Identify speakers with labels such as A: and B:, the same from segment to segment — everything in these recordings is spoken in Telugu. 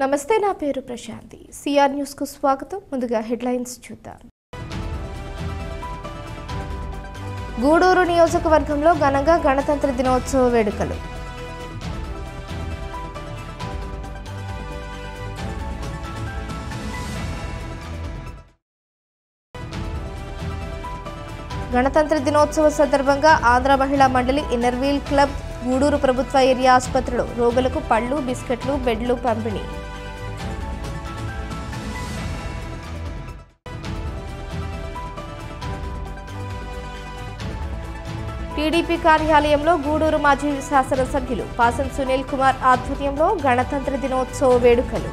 A: నమస్తే, నా పేరు ప్రశాంతి. సిఆర్ న్యూస్ కు స్వాగతం. ముందుగా హెడ్లైన్స్ చూద్దాం. గూడూరు నియోజకవర్గంలో ఘనంగా గణతంత్ర దినోత్సవ వేడుకలు. గణతంత్ర దినోత్సవ సందర్భంగా ఆంధ్ర మహిళా మండలి ఇన్నర్ వీల్ క్లబ్ గూడూరు ప్రభుత్వ ఏరియా ఆసుపత్రిలో రోగులకు పళ్ళు, బిస్కెట్లు, బెడ్లు పంపిణీ. టీడీపీ కార్యాలయంలో గూడూరు మాజీ శాసనసభ్యులు పాసం సునీల్ కుమార్ ఆధ్వర్యంలో గణతంత్ర దినోత్సవ వేడుకలు.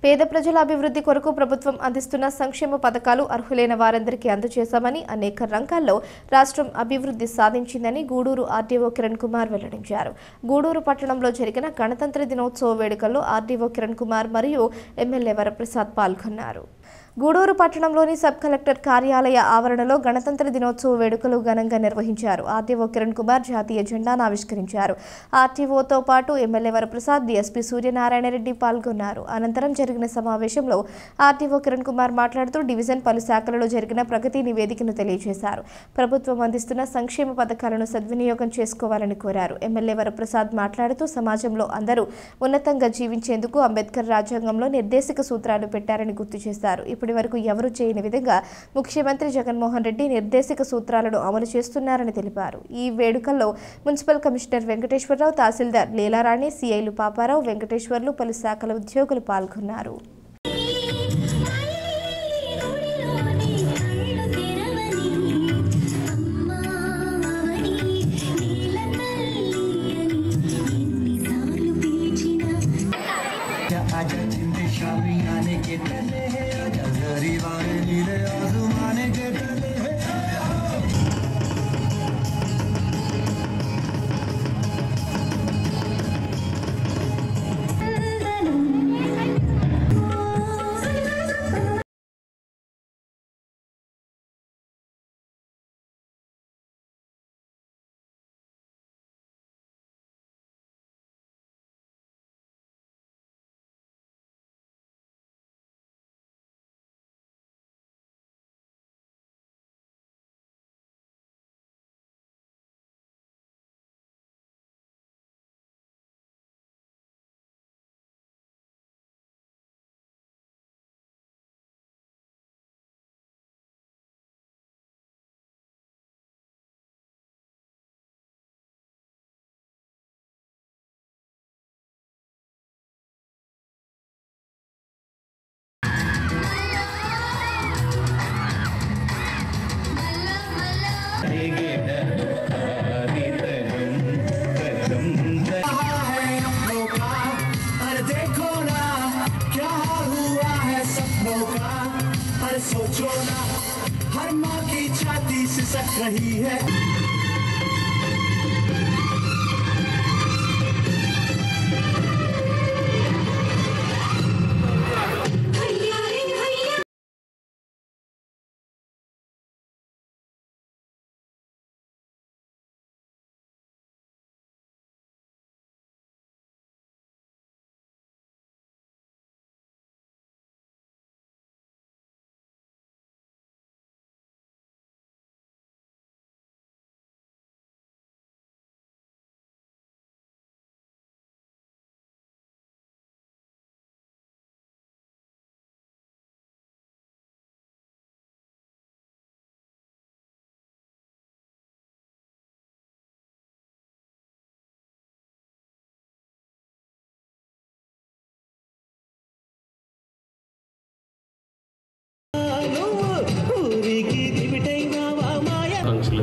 A: పేద ప్రజల అభివృద్ధి కొరకు ప్రభుత్వం అందిస్తున్న సంక్షేమ పథకాలు అర్హులైన వారందరికీ అందజేశామని, అనేక రంగాల్లో రాష్ట్రం అభివృద్ధి సాధించిందని గూడూరు ఆర్డీఓ కిరణ్ కుమార్ వెల్లడించారు. గూడూరు పట్టణంలో జరిగిన గణతంత్ర దినోత్సవ వేడుకల్లో ఆర్డీఓ కిరణ్ కుమార్ మరియు ఎమ్మెల్యే వరప్రసాద్ పాల్గొన్నారు. గూడూరు పట్టణంలోని సబ్ కలెక్టర్ కార్యాలయ ఆవరణలో గణతంత్ర దినోత్సవ వేడుకలు ఘనంగా నిర్వహించారు. ఆర్డీఓ కిరణ్ కుమార్ జాతీయ జెండాను ఆవిష్కరించారు. ఆర్టీఓతో పాటు ఎమ్మెల్యే వరప్రసాద్, డీఎస్పీ సూర్యనారాయణ రెడ్డి పాల్గొన్నారు. అనంతరం జరిగిన సమావేశంలో ఆర్డీఓ కిరణ్ కుమార్ మాట్లాడుతూ డివిజన్ పలు శాఖలలో జరిగిన ప్రగతి నివేదికను తెలియజేశారు. ప్రభుత్వం అందిస్తున్న సంక్షేమ పథకాలను సద్వినియోగం చేసుకోవాలని కోరారు. ఎమ్మెల్యే వరప్రసాద్ మాట్లాడుతూ సమాజంలో అందరూ ఉన్నతంగా జీవించేందుకు అంబేద్కర్ రాజ్యాంగంలో నిర్దేశక సూత్రాలు పెట్టారని గుర్తు చేశారు. ఇప్పటి వరకు ఎవరూ చేయని విధంగా ముఖ్యమంత్రి జగన్మోహన్ రెడ్డి నిర్దేశక సూత్రాలను అమలు చేస్తున్నారని తెలిపారు. ఈ వేడుకల్లో మున్సిపల్ కమిషనర్ వెంకటేశ్వరరావు, తహసీల్దార్ లీలారాణి, సిఐలు పాపారావు, వెంకటేశ్వర్లు, పలు శాఖల ఉద్యోగులు పాల్గొన్నారు.
B: सोचो ना, हर माँ की छाती सिसक रही है।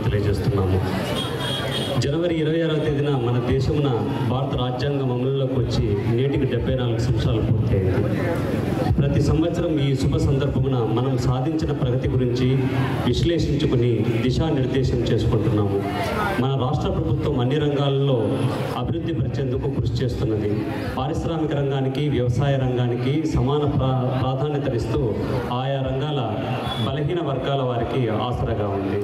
C: తెలియజేస్తున్నాము. జనవరి 26వ తేదీన మన దేశమున భారత రాజ్యాంగం అమలులోకి వచ్చి నేటికి 74 సంవత్సరాలు పూర్తయింది. ప్రతి సంవత్సరం ఈ శుభ సందర్భమున మనం సాధించిన ప్రగతి గురించి విశ్లేషించుకుని దిశానిర్దేశం చేసుకుంటున్నాము. మన రాష్ట్ర ప్రభుత్వం అన్ని రంగాల్లో అభివృద్ధి పరిచేందుకు కృషి చేస్తున్నది. పారిశ్రామిక రంగానికి, వ్యవసాయ రంగానికి సమాన ప్రాధాన్యతనిస్తూ ఆయా రంగాల బలహీన వర్గాల వారికి ఆసరాగా ఉంది.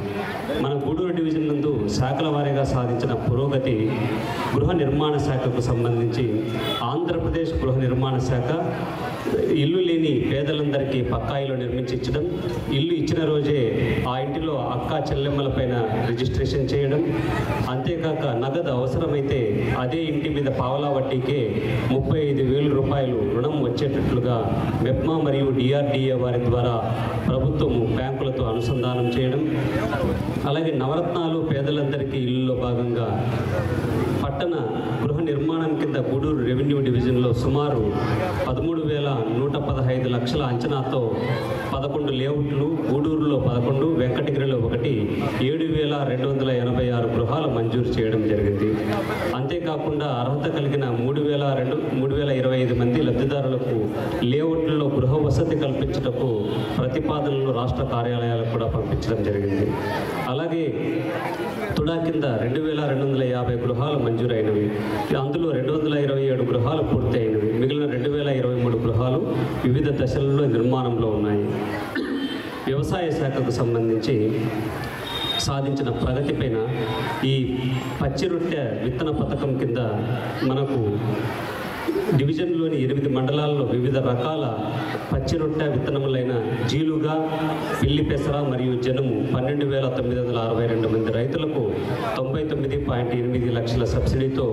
C: మన గూడూరు డివిజన్ నందు శాఖల వారీగా సాధించిన పురోగతి, గృహ నిర్మాణ శాఖకు సంబంధించి ఆంధ్రప్రదేశ్ గృహ నిర్మాణ శాఖ ఇల్లు లేని పేదలందరికీ పక్కా ఇల్లు నిర్మించి ఇచ్చడం, ఇల్లు ఇచ్చిన రోజే ఆ ఇంటిలో అక్కా చెల్లెమ్మలపైన రిజిస్ట్రేషన్ చేయడం, అంతేకాక నగదు అవసరమైతే అదే ఇంటి మీద పావలా వడ్డీకే 35,000 రూపాయలు రుణం వచ్చేటట్లుగా మెప్మా మరియు డిఆర్డిఏ వారి ద్వారా ప్రభుత్వము బ్యాంకులతో అనుసంధానం చేయడం, అలాగే నవరత్నాలు పేదలందరికీ ఇల్లులో భాగంగా పట్టణ గృహ నిర్మాణం కింద గూడూరు రెవెన్యూ డివిజన్లో సుమారు 13,115 లక్షల అంచనాతో 11 లేఅవుట్లు, గూడూరులో 11, వెంకటగిరిలో 1, 7,286 గృహాలు మంజూరు చేయడం జరిగింది. అంతేకాకుండా అర్హత కలిగిన 3,025 మంది లబ్ధిదారులకు లేఅవుట్లలో గృహ వసతి కల్పించటకు ప్రతిపాదనలు రాష్ట్ర కార్యాలయాలకు కూడా పంపించడం జరిగింది. అలాగే తుడా కింద 2,250 గృహాలు మంజూరైనవి, అందులో 227 గృహాలు పూర్తయినవి, మిగిలిన 2,023 గృహాలు వివిధ దశలలో నిర్మాణంలో ఉన్నాయి. వ్యవసాయ శాఖకు సంబంధించి సాధించిన ప్రగతిపైన ఈ పచ్చి రొట్టె విత్తన పథకం కింద మనకు డివిజన్లోని 8 మండలాల్లో వివిధ రకాల పచ్చి రొట్టె విత్తనములైన జీలుగా, పిల్లి పెసర మరియు జనుము 12,962 మంది రైతులకు 99.8 లక్షల సబ్సిడీతో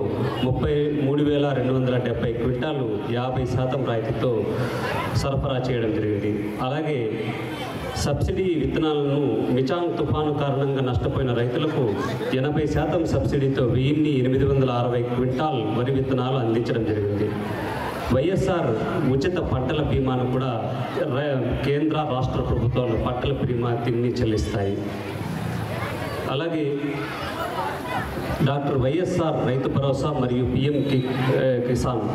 C: 33,270 క్వింటాలు 50% రాయితీతో సరఫరా చేయడం జరిగింది. అలాగే సబ్సిడీ విత్తనాలను మిచాంగ్ తుఫాను కారణంగా నష్టపోయిన రైతులకు 80% సబ్సిడీతో 1,860 క్వింటాల్ వరి విత్తనాలు అందించడం జరిగింది. వైఎస్ఆర్ ఉచిత పంటల బీమాను కూడా కేంద్ర రాష్ట్ర ప్రభుత్వాలు పంటల బీమా తిరిగి చెల్లిస్తాయి. అలాగే డాక్టర్ వైఎస్ఆర్ రైతు భరోసా మరియు పిఎం కిసాన్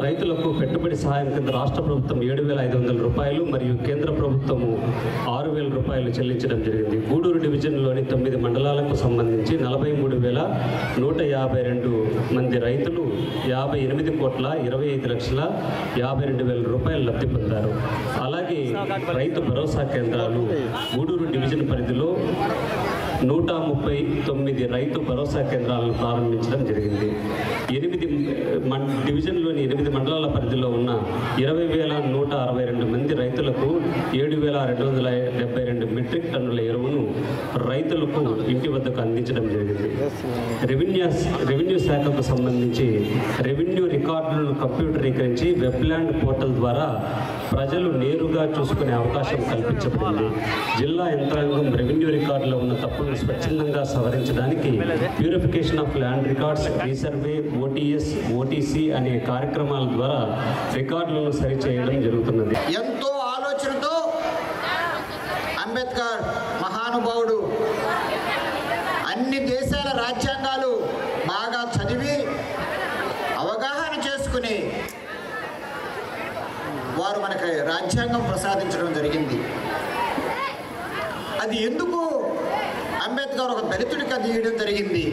C: రైతులకు పెట్టుబడి సహాయం కింద రాష్ట్ర ప్రభుత్వం 7,500 రూపాయలు మరియు కేంద్ర ప్రభుత్వము 6,000 రూపాయలు చెల్లించడం జరిగింది. గూడూరు డివిజన్లోని 9 మండలాలకు సంబంధించి 43,152 మంది రైతులు 58,25,52,000 రూపాయలు లబ్ధి పొందారు. అలాగే రైతు భరోసా కేంద్రాలు గూడూరు డివిజన్ పరిధిలో 139 రైతు భరోసా కేంద్రాలను ప్రారంభించడం జరిగింది. డివిజన్లోని 8 మండలాల పరిధిలో ఉన్న 20,162 మంది రైతులకు 7,272 మెట్రిక్ టన్నుల ఎరువును రైతులకు ఇంటి వద్దకు అందించడం జరిగింది. రెవెన్యూ శాఖకు సంబంధించి రెవెన్యూ రికార్డులను కంప్యూటరీకరించి వెబ్ల్యాండ్ పోర్టల్ ద్వారా ప్రజలు నేరుగా చూసుకునే అవకాశం కల్పించబడింది. జిల్లా యంత్రాంగం రెవెన్యూ రికార్డులో ఉన్న తప్పులను స్వచ్ఛందంగా సవరించడానికి purification of land records, resurvey, OTS, OTC అనే కార్యక్రమాల ద్వారా రికార్డులను సరిచేయడం జరుగుతున్నది.
D: ఎంతో ఆలోచనతో అంబేద్కర్ మహానుభావుడు అన్ని దేశాల రాజ్యాంగాలు బాగా చదివి అవగాహన చేసుకుని వారు మనకి రాజ్యాంగం ప్రసాదించడం జరిగింది. అది ఎందుకు అంబేద్కర్ ఒక దళితుడికి అది ఇవ్వడం జరిగింది?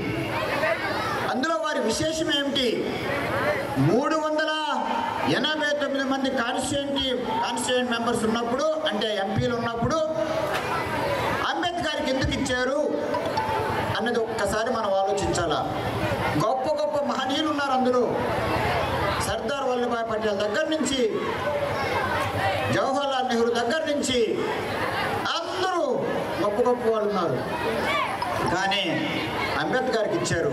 D: అందులో వారి విశేషం ఏమిటి? 389 మంది కాన్స్టిట్యూయెంట్ మెంబర్స్ ఉన్నప్పుడు, అంటే ఎంపీలు ఉన్నప్పుడు అంబేద్కర్కి ఎందుకు ఇచ్చారు అన్నది ఒక్కసారి మనం ఆలోచించాలా. గొప్ప గొప్ప మహనీయులు ఉన్నారు అందులో. సర్దార్ వల్లభాయ్ పటేల్ దగ్గర నుంచి, జవహర్లాల్ నెహ్రూ దగ్గర నుంచి అందరూ గొప్ప గొప్ప వాళ్ళు ఉన్నారు. కానీ అంబేద్కర్కి ఇచ్చారు,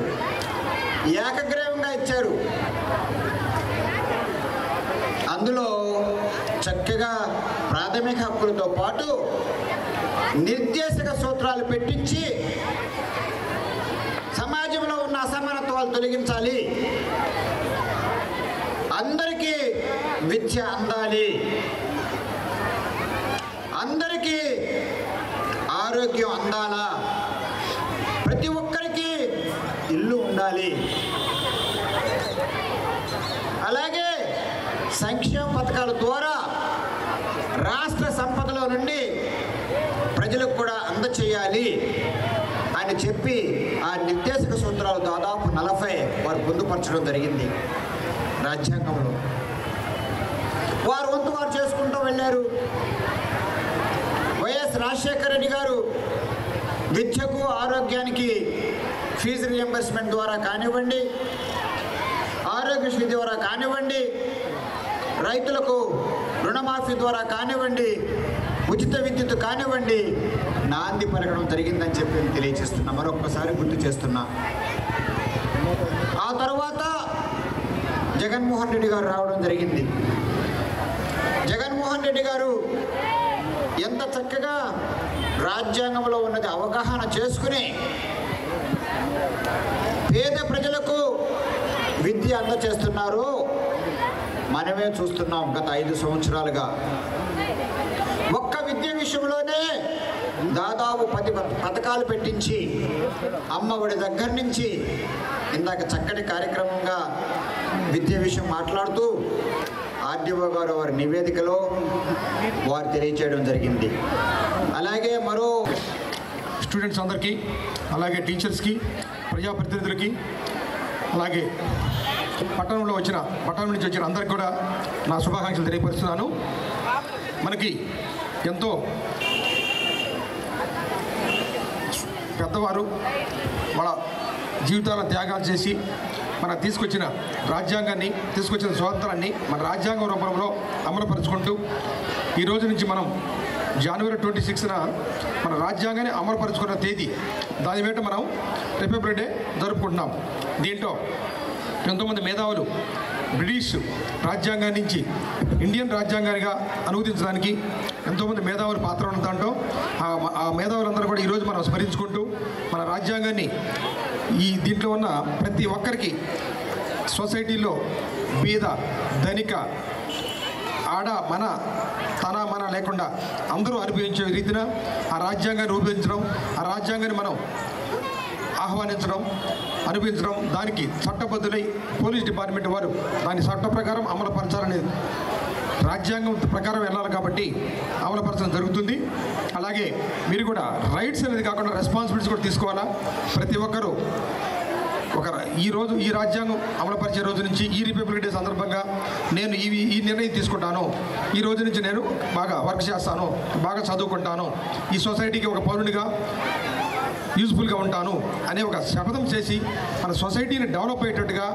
D: ఏకగ్రీవంగా ఇచ్చారు. అందులో చక్కగా ప్రాథమిక హక్కులతో పాటు నిర్దేశక సూత్రాలు పెట్టించి సమాజంలో ఉన్న అసమానత్వాలు తొలగించాలి, అందరికీ విద్య అందాలి, అందరికీ ఆరోగ్యం అందాలా, ప్రతి ఒక్కరికి ఇల్లు ఉండాలి, అలాగే సంక్షేమ పథకాల ద్వారా రాష్ట్ర సంపదలో నుండి ప్రజలకు కూడా అందచేయాలి అని చెప్పి ఆ నిర్దేశక సూత్రాలు దాదాపు 40 వారు పొందుపరచడం జరిగింది రాజ్యాంగంలో. వారు వంతు వారు చేసుకుంటూ వెళ్ళారు. వైఎస్ రాజశేఖర రెడ్డి గారు విద్యకు ఆరోగ్యానికి ఫీజు రియంబర్స్మెంట్ ద్వారా కానివ్వండి, ఆరోగ్యశ్రీ ద్వారా కానివ్వండి, రైతులకు రుణమాఫీ ద్వారా కానివ్వండి, ఉచిత విద్యుత్ కానివ్వండి, నాంది పలకడం జరిగిందని చెప్పి తెలియజేస్తున్నా, మరొకసారి గుర్తు చేస్తున్నా. ఆ తర్వాత జగన్మోహన్ రెడ్డి గారు రావడం జరిగింది. జగన్మోహన్ రెడ్డి గారు ఎంత చక్కగా రాజ్యాంగంలో ఉన్నది అవగాహన చేసుకుని పేద ప్రజలకు విద్య అందజేస్తున్నారు. మనమే చూస్తున్నాం గత 5 సంవత్సరాలుగా. ఒక్క విద్య విషయంలోనే దాదాపు 10 పథకాలు పెట్టించి, అమ్మఒడి దగ్గర నుంచి ఇందాక చక్కటి కార్యక్రమంగా విద్య విషయం మాట్లాడుతూ ఆర్డీఓ గారు వారి నివేదికలో వారు తెలియచేయడం జరిగింది. అలాగే మరో
E: స్టూడెంట్స్ అందరికీ, అలాగే టీచర్స్కి, ప్రజాప్రతినిధులకి, అలాగే పట్టణం నుంచి వచ్చిన అందరికి కూడా నా శుభాకాంక్షలు తెలియపరుస్తున్నాను. మనకి ఎంతో పెద్దవారు వాళ్ళ జీవితాలను త్యాగాలు చేసి మన తీసుకొచ్చిన రాజ్యాంగాన్ని, తీసుకొచ్చిన స్వాతంత్రాన్ని మన రాజ్యాంగ రూపంలో అమలుపరుచుకుంటూ ఈ రోజు నుంచి మనం జనవరి 26న మన రాజ్యాంగాన్ని అమలుపరుచుకున్న తేదీ, దాని వెంట మనం రిపబ్లిక్ డే జరుపుకుంటున్నాం. దీంట్లో ఎంతోమంది మేధావులు బ్రిటిష్ రాజ్యాంగం నుంచి ఇండియన్ రాజ్యాంగానిగా అనువదించడానికి ఎంతోమంది మేధావుల పాత్ర ఉన్న దాంట్లో ఆ మేధావులందరూ కూడా ఈరోజు మనం స్మరించుకుంటూ మన రాజ్యాంగాన్ని దీంట్లో ఉన్న ప్రతి ఒక్కరికి సొసైటీలో బీద, ధనిక, ఆడ, మన లేకుండా అందరూ అనుభవించే రీతిన ఆ రాజ్యాంగాన్ని రూపొందించడం, ఆ రాజ్యాంగాన్ని మనం ఆహ్వానించడం, అనుభవించడం, దానికి చట్టబద్ధులై పోలీస్ డిపార్ట్మెంట్ వారు దాని చట్ట ప్రకారం అమలుపరచాలని, రాజ్యాంగం ప్రకారం వెళ్ళాలి కాబట్టి అమలుపరచడం జరుగుతుంది. అలాగే మీరు కూడా రైట్స్ అనేది కాకుండా రెస్పాన్సిబిలిటీస్ కూడా తీసుకోవాలా. ప్రతి ఒక్కరూ ఈ రాజ్యాంగం అమలుపరిచే రోజు నుంచి ఈ రిపబ్లిక్ డే సందర్భంగా నేను ఈ నిర్ణయం తీసుకుంటాను, ఈ రోజు నుంచి నేను బాగా వర్క్ చేస్తాను, బాగా చదువుకుంటాను, ఈ సొసైటీకి ఒక పౌరునిగా యూజ్ఫుల్గా ఉంటాను అనే ఒక శపథం చేసి మన సొసైటీని డెవలప్ అయ్యేటట్టుగా,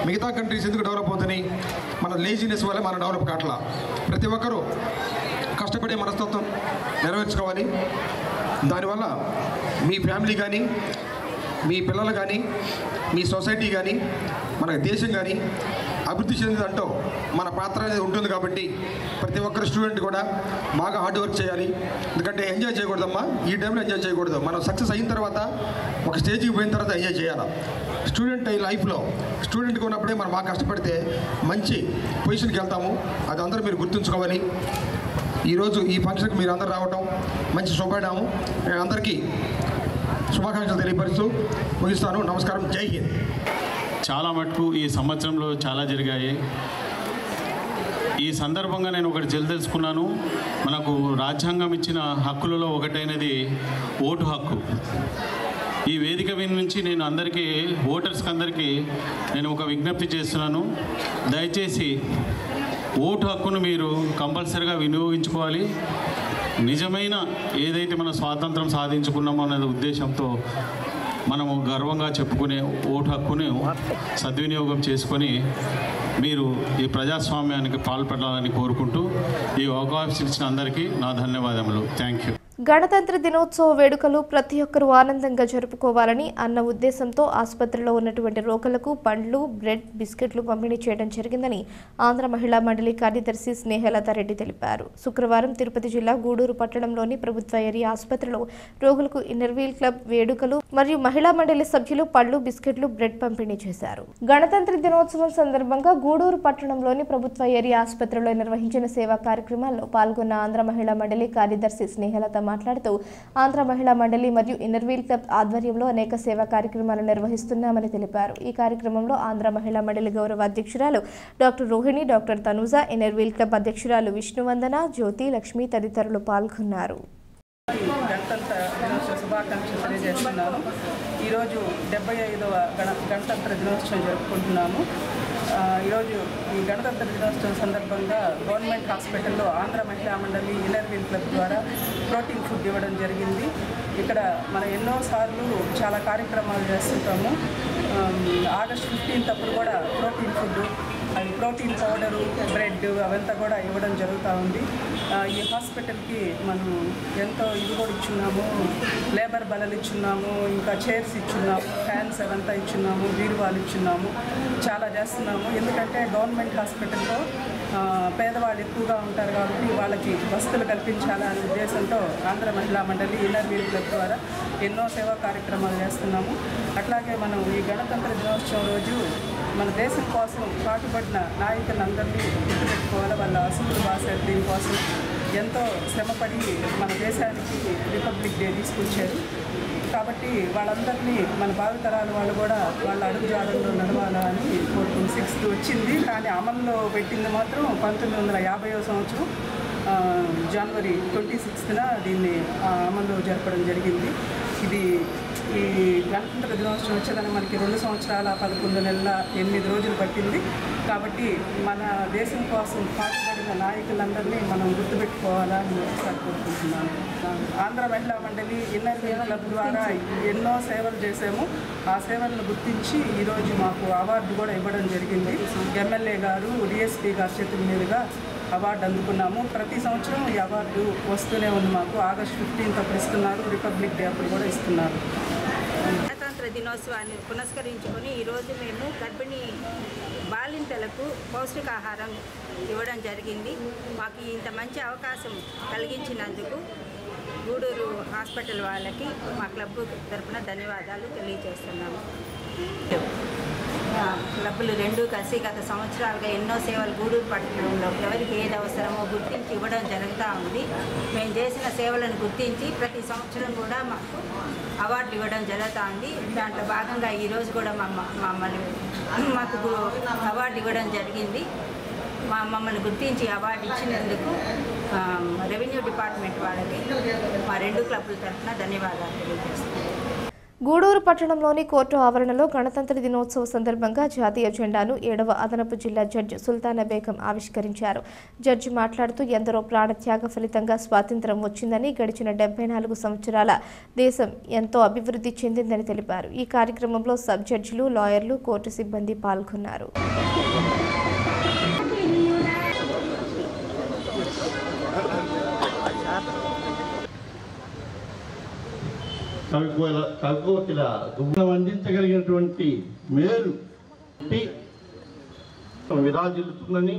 E: మిగతా కంట్రీస్ ఎందుకు డెవలప్ అవుతుంది, మన లేజినెస్ వల్ల మనం డెవలప్ కావట్లా. ప్రతి ఒక్కరూ కష్టపడే మనస్తత్వం నెరవేర్చుకోవాలి. దానివల్ల మీ ఫ్యామిలీ కానీ, మీ పిల్లలు కానీ, మీ సొసైటీ కానీ, మన దేశం కానీ అభివృద్ధి చెందిందంటూ మన పాత్ర అనేది ఉంటుంది. కాబట్టి ప్రతి ఒక్కరు స్టూడెంట్ కూడా బాగా హార్డ్ వర్క్ చేయాలి. ఎందుకంటే ఎంజాయ్ చేయకూడదమ్మా, ఈ టైంలో ఎంజాయ్ చేయకూడదు. మనం సక్సెస్ అయిన తర్వాత, ఒక స్టేజ్కి పోయిన తర్వాత ఎంజాయ్ చేయాలి. స్టూడెంట్ లైఫ్లో స్టూడెంట్గా ఉన్నప్పుడే మనం బాగా కష్టపడితే మంచి పొజిషన్కి వెళ్తాము. అది అందరూ మీరు గుర్తుంచుకోవాలి. ఈరోజు ఈ ఫంక్షన్కి మీరు అందరూ రావటం మంచి శుభపడ్డాము. నేను అందరికీ శుభాకాంక్షలు తెలియపరుస్తూ ముగిస్తాను. నమస్కారం. జై హింద్.
F: చాలా మటుకు ఈ సంవత్సరంలో చాలా జరిగాయి. ఈ సందర్భంగా నేను ఒకటి తెలుసుకున్నాను. మనకు రాజ్యాంగం ఇచ్చిన హక్కులలో ఒకటైనది ఓటు హక్కు. ఈ వేదిక నుంచి నేను అందరికీ, ఓటర్స్కి అందరికీ నేను ఒక విజ్ఞప్తి చేస్తున్నాను. దయచేసి ఓటు హక్కును మీరు కంపల్సరీగా వినియోగించుకోవాలి. నిజమైన ఏదైతే మన స్వాతంత్రం సాధించుకున్నామో అనే ఉద్దేశంతో మనము గర్వంగా చెప్పుకునే ఓటు హక్కును సద్వినియోగం చేసుకొని మీరు ఈ ప్రజాస్వామ్యానికి పాల్పడాలని కోరుకుంటూ ఈ అవకాశం ఇచ్చిన అందరికీ నా ధన్యవాదములు. Thank you.
A: గణతంత్ర దినోత్సవ వేడుకలు ప్రతి ఒక్కరూ ఆనందంగా జరుపుకోవాలని అన్న ఉద్దేశంతో ఆసుపత్రిలో ఉన్నటువంటి రోగులకు పండ్లు, బ్రెడ్, బిస్కెట్లు పంపిణీ చేయడం జరిగిందని ఆంధ్ర మహిళా మండలి కార్యదర్శి స్నేహలతారెడ్డి తెలిపారు. శుక్రవారం తిరుపతి జిల్లా గూడూరు పట్టణంలోని ప్రభుత్వ ఏరియా ఆసుపత్రిలో రోగులకు ఇన్నర్ వీల్ క్లబ్ వేడుకలు మరియు మహిళా మండలి సభ్యులు పళ్లు, బిస్కెట్లు, బ్రెడ్ పంపిణీ చేశారు. గణతంత్ర దినోత్సవం సందర్భంగా గూడూరు పట్టణంలోని ప్రభుత్వ ఏరియా ఆసుపత్రిలో నిర్వహించిన సేవా కార్యక్రమాల్లో పాల్గొన్న ఆంధ్ర మహిళా మండలి కార్యదర్శి స్నేహలత మాట్లాడుతూ ఆంధ్ర మహిళా మండలి మరియు ఇన్నర్ వీల్ క్లబ్ ఆధ్వర్యంలో అనేక సేవా కార్యక్రమాలు నిర్వహిస్తున్నామని తెలిపారు. ఈ కార్యక్రమంలో ఆంధ్ర మహిళా మండలి గౌరవ అధ్యక్షురాలు doctor Rohini, doctor Tanuja, inner wheel club అధ్యక్షురాలు విష్ణువందన, జ్యోతి, లక్ష్మి తదితరులు పాల్గొన్నారు.
G: గణతంత్ర దినోత్సవ శుభాకాంక్షలు తెలియజేస్తున్నాను. ఈరోజు 75వ గణతంత్ర దినోత్సవం జరుపుకుంటున్నాము. ఈరోజు ఈ గణతంత్ర దినోత్సవం సందర్భంగా గవర్నమెంట్ హాస్పిటల్లో ఆంధ్ర మహిళా మండలి ఇన్నర్ వీల్ క్లబ్ ద్వారా ప్రోటీన్ ఫుడ్ ఇవ్వడం జరిగింది. ఇక్కడ మనం ఎన్నోసార్లు చాలా కార్యక్రమాలు చేస్తుంటాము. ఆగస్ట్ 15 అప్పుడు కూడా ప్రోటీన్ ఫుడ్, అది ప్రోటీన్ పౌడరు, బ్రెడ్ అవంతా కూడా ఇవ్వడం జరుగుతూ ఉంది. ఈ హాస్పిటల్కి మనం ఎంతో ఇది కూడా ఇచ్చున్నాము, లేబర్ బలలు ఇచ్చున్నాము, ఇంకా చైర్స్ ఇచ్చున్నాము, ఫ్యాన్స్ అవంతా ఇచ్చున్నాము, బీరువాలు ఇచ్చున్నాము, చాలా చేస్తున్నాము. ఎందుకంటే గవర్నమెంట్ హాస్పిటల్లో పేదవాళ్ళు ఎక్కువగా ఉంటారు కాబట్టి వాళ్ళకి వసతులు కల్పించాలనే ఉద్దేశంతో ఆంధ్ర మహిళా మండలి ఇన్నర్వీల్ క్లబ్ ద్వారా ఎన్నో సేవా కార్యక్రమాలు చేస్తున్నాము. అట్లాగే మనం ఈ గణతంత్ర దినోత్సవం రోజు మన దేశం కోసం పాటుపడిన నాయకులందరినీ గుర్తుపెట్టుకోవాలి. వాళ్ళ అసలు బాసారు దీనికోసం ఎంతో శ్రమపడి మన దేశానికి రిపబ్లిక్ డే తీసుకొచ్చారు. కాబట్టి వాళ్ళందరినీ మన భావితరాల వాళ్ళు కూడా వాళ్ళ అడుగుజాడల్లో నడవాలని కోరుకుంటూ 6th వచ్చింది. కానీ అమల్లో పెట్టింది మాత్రం 1950వ సంవత్సరం జనవరి 26న దీన్ని అమలు జరపడం జరిగింది. ఇది ఈ గణతంత్ర దినోత్సవం వచ్చేదాన్ని మనకి 2 సంవత్సరాల 11 నెలల 8 రోజులు పట్టింది. కాబట్టి మన దేశం కోసం పాటుపడిన నాయకులందరినీ మనం గుర్తుపెట్టుకోవాలని ఒకసారి కోరుకుంటున్నాను. ఆంధ్ర మహిళా మండలి ఇన్నర్వీల్ క్లబ్ ద్వారా ఎన్నో సేవలు చేసాము. ఆ సేవలను గుర్తించి ఈరోజు మాకు అవార్డు కూడా ఇవ్వడం జరిగింది. ఎమ్మెల్యే గారు, డిఎస్పీ గారి చేతుల మీదుగా అవార్డు అందుకున్నాము. ప్రతి సంవత్సరం ఈ అవార్డు వస్తూనే ఉంది మాకు. ఆగస్ట్ 15 అప్పుడు ఇస్తున్నారు, రిపబ్లిక్ డే అప్పుడు కూడా ఇస్తున్నారు.
H: గణతంత్ర దినోత్సవాన్ని పురస్కరించుకొని ఈరోజు మేము గర్భిణీ బాలింతలకు పౌష్టికాహారం ఇవ్వడం జరిగింది. మాకు ఇంత మంచి అవకాశం కలిగించినందుకు గూడూరు హాస్పిటల్ వాళ్ళకి మా క్లబ్ తరఫున ధన్యవాదాలు తెలియజేస్తున్నాము. క్లబ్బులు రెండు కలిసి గత సంవత్సరాలుగా ఎన్నో సేవలు గూడూరు పట్టణంలో ఎవరికి ఏది అవసరమో గుర్తించి ఇవ్వడం జరుగుతూ ఉంది. మేము చేసిన సేవలను గుర్తించి ప్రతి సంవత్సరం కూడా మాకు అవార్డులు ఇవ్వడం జరుగుతూ ఉంది. దాంట్లో భాగంగా ఈరోజు కూడా మాకు అవార్డు ఇవ్వడం జరిగింది. మమ్మల్ని గుర్తించి అవార్డు ఇచ్చినందుకు రెవెన్యూ డిపార్ట్మెంట్ వాళ్ళకి మా 2 క్లబ్బుల తరఫున ధన్యవాదాలు తెలియజేస్తున్నాం.
A: గూడూరు పట్టణంలోని కోర్టు ఆవరణలో గణతంత్ర దినోత్సవ సందర్భంగా జాతీయ జెండాను 7వ అదనపు జిల్లా జడ్జి సుల్తానా బేగం ఆవిష్కరించారు. జడ్జి మాట్లాడుతూ ఎందరో ప్రాణత్యాగ ఫలితంగా స్వాతంత్ర్యం వచ్చిందని, గడిచిన 74 సంవత్సరాల దేశం ఎంతో అభివృద్ధి చెందిందని తెలిపారు. ఈ కార్యక్రమంలో సబ్ జడ్జిలు, లాయర్లు, కోర్టు సిబ్బంది పాల్గొన్నారు.
I: కవికోకిల దుఃఖం అందించగలిగినటువంటి మేలు విరాజిల్లుతుందని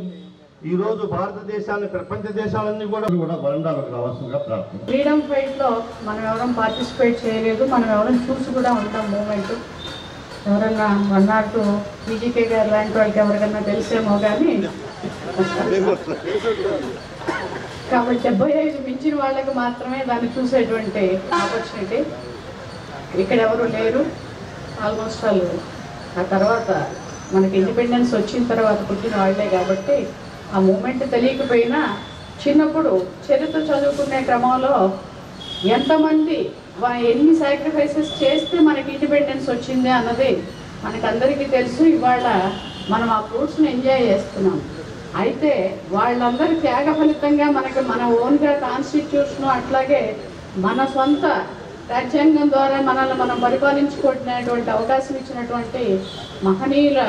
I: ఈరోజు భారతదేశాన్ని ప్రపంచ దేశాలన్నీ కూడా వరండాలకు రావాల్సిందిగా ప్రార్థన.
J: ఫ్రీడమ్ ఫైట్లో మనం ఎవరైనా పార్టిసిపేట్ చేయలేదు, మనం ఎవరైనా చూసి కూడా ఉంటాం మూమెంట్. ఎవరన్నా 1 or 2 బీజేపీ గారు లాంటి వాళ్ళకి ఎవరికన్నా తెలిసేమో కానీ, కాబట్టి 75 మించిన వాళ్ళకి మాత్రమే దాన్ని చూసేటువంటి ఆపర్చునిటీ. ఇక్కడ ఎవరు లేరు. ఆల్మోస్ట్ వాళ్ళు ఆ తర్వాత మనకి ఇండిపెండెన్స్ వచ్చిన తర్వాత పుట్టిన వాళ్ళే కాబట్టి ఆ మూమెంట్ తెలియకపోయినా చిన్నప్పుడు చరిత్ర చదువుకునే క్రమంలో ఎంతమంది ఎన్ని సాక్రిఫైసెస్ చేస్తే మనకి ఇండిపెండెన్స్ వచ్చింది అన్నది మనకందరికీ తెలుసు. ఇవాళ మనం ఆ ఫ్రూట్స్ని ఎంజాయ్ చేస్తున్నాం. అయితే వాళ్ళందరి త్యాగ ఫలితంగా మనకి మన ఓన్గా కాన్స్టిట్యూషన్, అట్లాగే మన సొంత రాజ్యాంగం ద్వారా మనల్ని మనం పరిపాలించుకుంటున్నటువంటి అవకాశం ఇచ్చినటువంటి మహనీయుల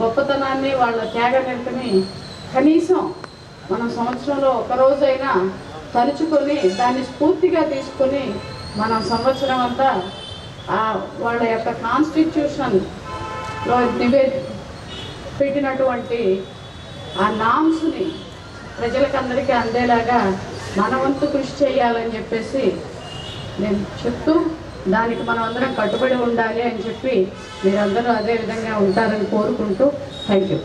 J: గొప్పతనాన్ని, వాళ్ళ త్యాగనిరతని కనీసం మనం సంవత్సరంలో ఒకరోజైనా తలుచుకొని దాన్ని స్ఫూర్తిగా తీసుకొని మనం సంవత్సరం అంతా వాళ్ళ యొక్క కాన్స్టిట్యూషన్లో పెట్టినటువంటి ఆ నామ్స్ని ప్రజలకందరికీ అందేలాగా మన వంతు కృషి చేయాలని చెప్పేసి నేను చెప్తూ, దానికి మనం అందరం కట్టుబడి ఉండాలి అని చెప్పి మీరందరూ అదే విధంగా ఉంటారని కోరుకుంటూ థ్యాంక్ యూ.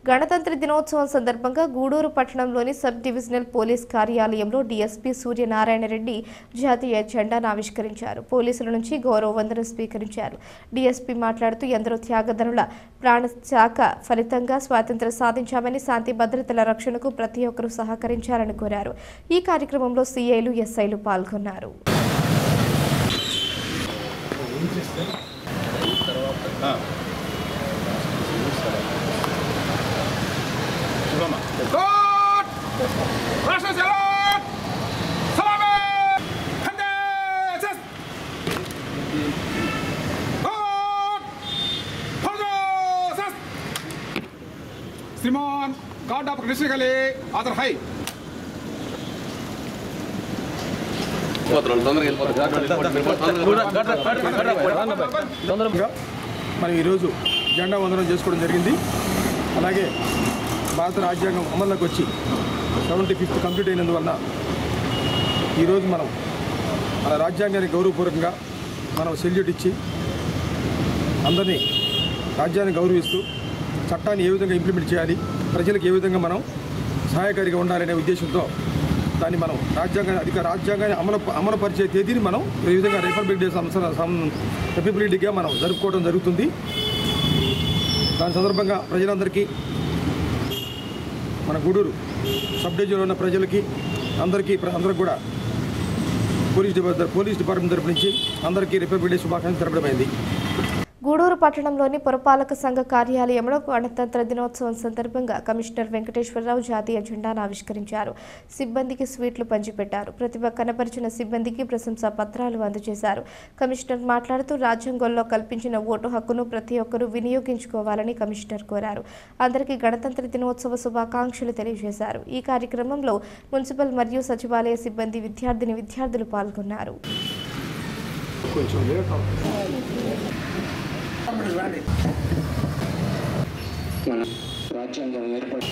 A: గణతంత్ర దినోత్సవం సందర్భంగా గూడూరు పట్టణంలోని సబ్ డివిజనల్ పోలీస్ కార్యాలయంలో డీఎస్పీ సూర్యనారాయణ రెడ్డి జాతీయ జెండాను ఆవిష్కరించారు. పోలీసుల నుంచి గౌరవ వందనం స్వీకరించారు. డీఎస్పీ మాట్లాడుతూ ఎందరో త్యాగధనుల ప్రాణత్యాగ ఫలితంగా స్వాతంత్ర్యం సాధించామని, శాంతి భద్రతల రక్షణకు ప్రతి ఒక్కరూ సహకరించాలని కోరారు. ఈ కార్యక్రమంలో సీఐలు, ఎస్ఐలు పాల్గొన్నారు.
E: రాష్ట్ర సలాం సలామే ఖండే श्रीमान गार्ड ऑफ कृष्ण के लिए आदर है మనం ఈరోజు జెండా వందనం చేసుకోవడం జరిగింది. అలాగే భారత రాజ్యాంగం అమల్లోకి వచ్చి 75th కంప్లీట్ అయినందువల్ల ఈరోజు మనం మన రాజ్యాంగానికి గౌరవపూర్వకంగా మనం సెల్యూట్ ఇచ్చి అందరినీ రాజ్యాన్ని గౌరవిస్తూ చట్టాన్ని ఏ విధంగా ఇంప్లిమెంట్ చేయాలి, ప్రజలకు ఏ విధంగా మనం సహాయకారిగా ఉండాలనే ఉద్దేశంతో దాన్ని మనం రాజ్యాంగాన్ని అమలుపరిచే తేదీని మనం ఈ విధంగా రిపబ్లిక్ డేగా మనం జరుపుకోవడం జరుగుతుంది. దాని సందర్భంగా ప్రజలందరికీ, మన గూడూరు సబ్ డివిజన్లో ఉన్న ప్రజలకి అందరికీ కూడా పోలీస్ డిపార్ట్మెంట్ తరపు నుంచి అందరికీ రిపబ్లిక్ డే శుభాకాంక్షలు తెలపడమైంది.
A: గూడూరు పట్టణంలోని పురపాలక సంఘ కార్యాలయంలో గణతంత్ర దినోత్సవం సందర్భంగా కమిషనర్ వెంకటేశ్వరరావు జాతీయ జెండాను ఆవిష్కరించారు. సిబ్బందికి స్వీట్లు పంచిపెట్టారు. ప్రతిభ కనపరిచిన సిబ్బందికి ప్రశంసా పత్రాలు అందజేశారు. కమిషనర్ మాట్లాడుతూ రాజ్యాంగంలో కల్పించిన ఓటు హక్కును ప్రతి ఒక్కరూ వినియోగించుకోవాలని కమిషనర్ కోరారు. అందరికీ గణతంత్ర దినోత్సవ శుభాకాంక్షలు తెలియజేశారు. ఈ కార్యక్రమంలో మున్సిపల్ మరియు సచివాలయ సిబ్బంది, విద్యార్థులు పాల్గొన్నారు.
K: రాజ్యాంగం ఏర్పడి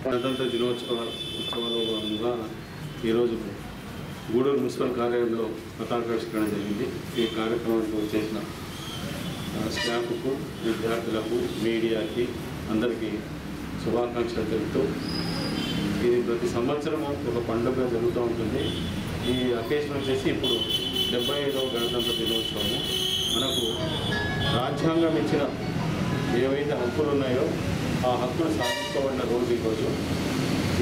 L: గణతంత్ర ఉత్సవాల్లో భాగంగా ఈరోజు గూడూరు మున్సిపల్ కార్యాలయంలో పతాకావిష్కరణ జరిగింది. ఈ కార్యక్రమానికి చేసిన స్టాఫ్కు, విద్యార్థులకు, మీడియాకి అందరికీ శుభాకాంక్షలు తెలుపుతూ, ఇది ప్రతి సంవత్సరము ఒక పండుగ జరుగుతూ ఉంటుంది. ఈ అకేషన్ వచ్చేసి ఇప్పుడు 75వ గణతంత్ర దినోత్సవము. మనకు రాజ్యాంగం ఇచ్చిన ఏవైతే హక్కులు ఉన్నాయో ఆ హక్కులు సాధించుకోబడిన రోజు ఈరోజు.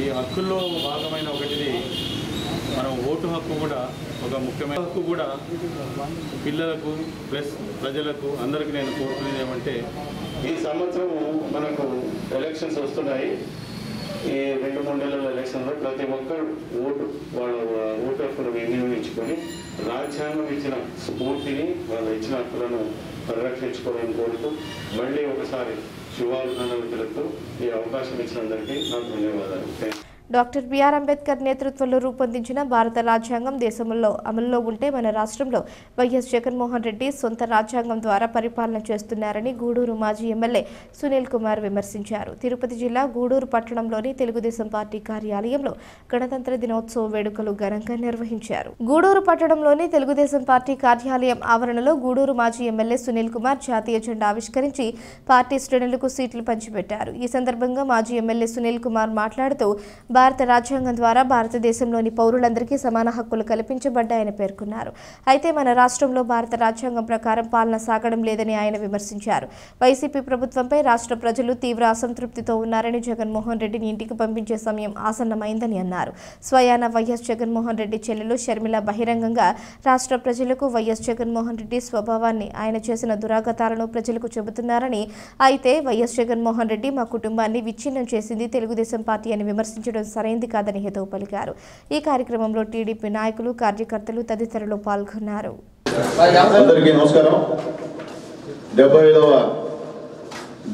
L: ఈ హక్కుల్లో భాగమైన ఒకటిది మనం ఓటు హక్కు కూడా ఒక ముఖ్యమైన హక్కు. కూడా పిల్లలకు ప్లస్ ప్రజలకు అందరికీ నేను కోరుకునేది ఏమంటే, ఈ సంవత్సరం మనకు ఎలక్షన్స్ వస్తున్నాయి. ఈ 2-3 నెలల ఎలక్షన్లో ప్రతి ఒక్కరు వాళ్ళ ఓటు హక్కును వినియోగించుకొని రాజ్యాంగం ఇచ్చిన స్ఫూర్తిని, వాళ్ళు ఇచ్చిన హక్కులను పరిరక్షించుకోవాలని కోరుతూ మళ్ళీ ఒకసారి శుభాకాంక్షలు తెలుపుతూ ఈ అవకాశం ఇచ్చినందరికీ నాకు ధన్యవాదాలు.
A: డాక్టర్ బిఆర్ అంబేద్కర్ నేతృత్వంలో రూపొందించిన భారత రాజ్యాంగం దేశంలో అమల్లో ఉంటే మన రాష్ట్రంలో వైఎస్ జగన్మోహన్ రెడ్డి సొంత రాజ్యాంగం ద్వారా పరిపాలన చేస్తున్నారని గూడూరు మాజీ ఎమ్మెల్యే సునీల్ కుమార్ విమర్శించారు. తిరుపతి జిల్లా గూడూరు పట్టణంలోని తెలుగుదేశం పార్టీ కార్యాలయంలో గణతంత్ర దినోత్సవ వేడుకలు ఘనంగా నిర్వహించారు. గూడూరు పట్టణంలోని తెలుగుదేశం పార్టీ కార్యాలయం ఆవరణలో గూడూరు మాజీ ఎమ్మెల్యే సునీల్ కుమార్ జాతీయ జెండా ఆవిష్కరించి పార్టీ శ్రేణులకు సీట్లు పంచిపెట్టారు. ఈ సందర్భంగా మాజీ ఎమ్మెల్యే సునీల్ కుమార్ మాట్లాడుతూ భారత రాజ్యాంగం ద్వారా భారతదేశంలోని పౌరులందరికీ సమాన హక్కులు కల్పించబడ్డాయని పేర్కొన్నారు. అయితే మన రాష్ట్రంలో భారత రాజ్యాంగం ప్రకారం పాలన సాగడం లేదని ఆయన విమర్శించారు. వైసీపీ ప్రభుత్వంపై రాష్ట్ర ప్రజలు తీవ్ర అసంతృప్తితో ఉన్నారని, జగన్మోహన్ రెడ్డిని ఇంటికి పంపించే సమయం ఆసన్నమైందని అన్నారు. స్వయాన వైఎస్ జగన్మోహన్ రెడ్డి చెల్లెలు షర్మిల బహిరంగంగా రాష్ట్ర ప్రజలకు వైఎస్ జగన్మోహన్ రెడ్డి స్వభావాన్ని, ఆయన చేసిన దురాగతాలను ప్రజలకు చెబుతున్నారని, అయితే వైఎస్ జగన్మోహన్ రెడ్డి మా కుటుంబాన్ని విచ్ఛిన్నం చేసింది తెలుగుదేశం పార్టీ అని విమర్శించడం సరైంది కాదని హితవు పలికారు. ఈ కార్యక్రమంలో టీడీపీ నాయకులు, కార్యకర్తలు తదితరులు పాల్గొన్నారు.
I: అందరికీ నమస్కారం. 75వ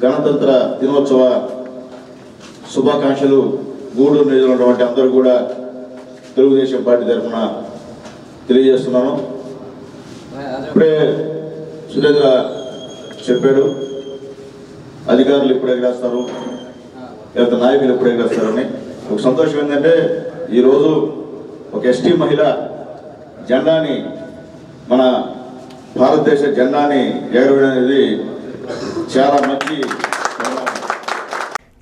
I: గణతంత్ర దినోత్సవ శుభాకాంక్షలు గూడూరు నియోజకవర్గం అందరూ కూడా తెలుగుదేశం పార్టీ తరఫున తెలియజేస్తున్నాను. ఇప్పుడే సురేంద్ర చెప్పాడు, అధికారులు ఎప్పుడు ఎగరేస్తారు, లేకపోతే నాయకులు ఎప్పుడు ఎగరేస్తారని. ఒక సంతోషం ఏంటంటే ఈరోజు ఒక ఎస్టీ మహిళ జెండాని, మన భారతదేశ జెండాని ఎగరవేయడం అనేది చాలా మంచి.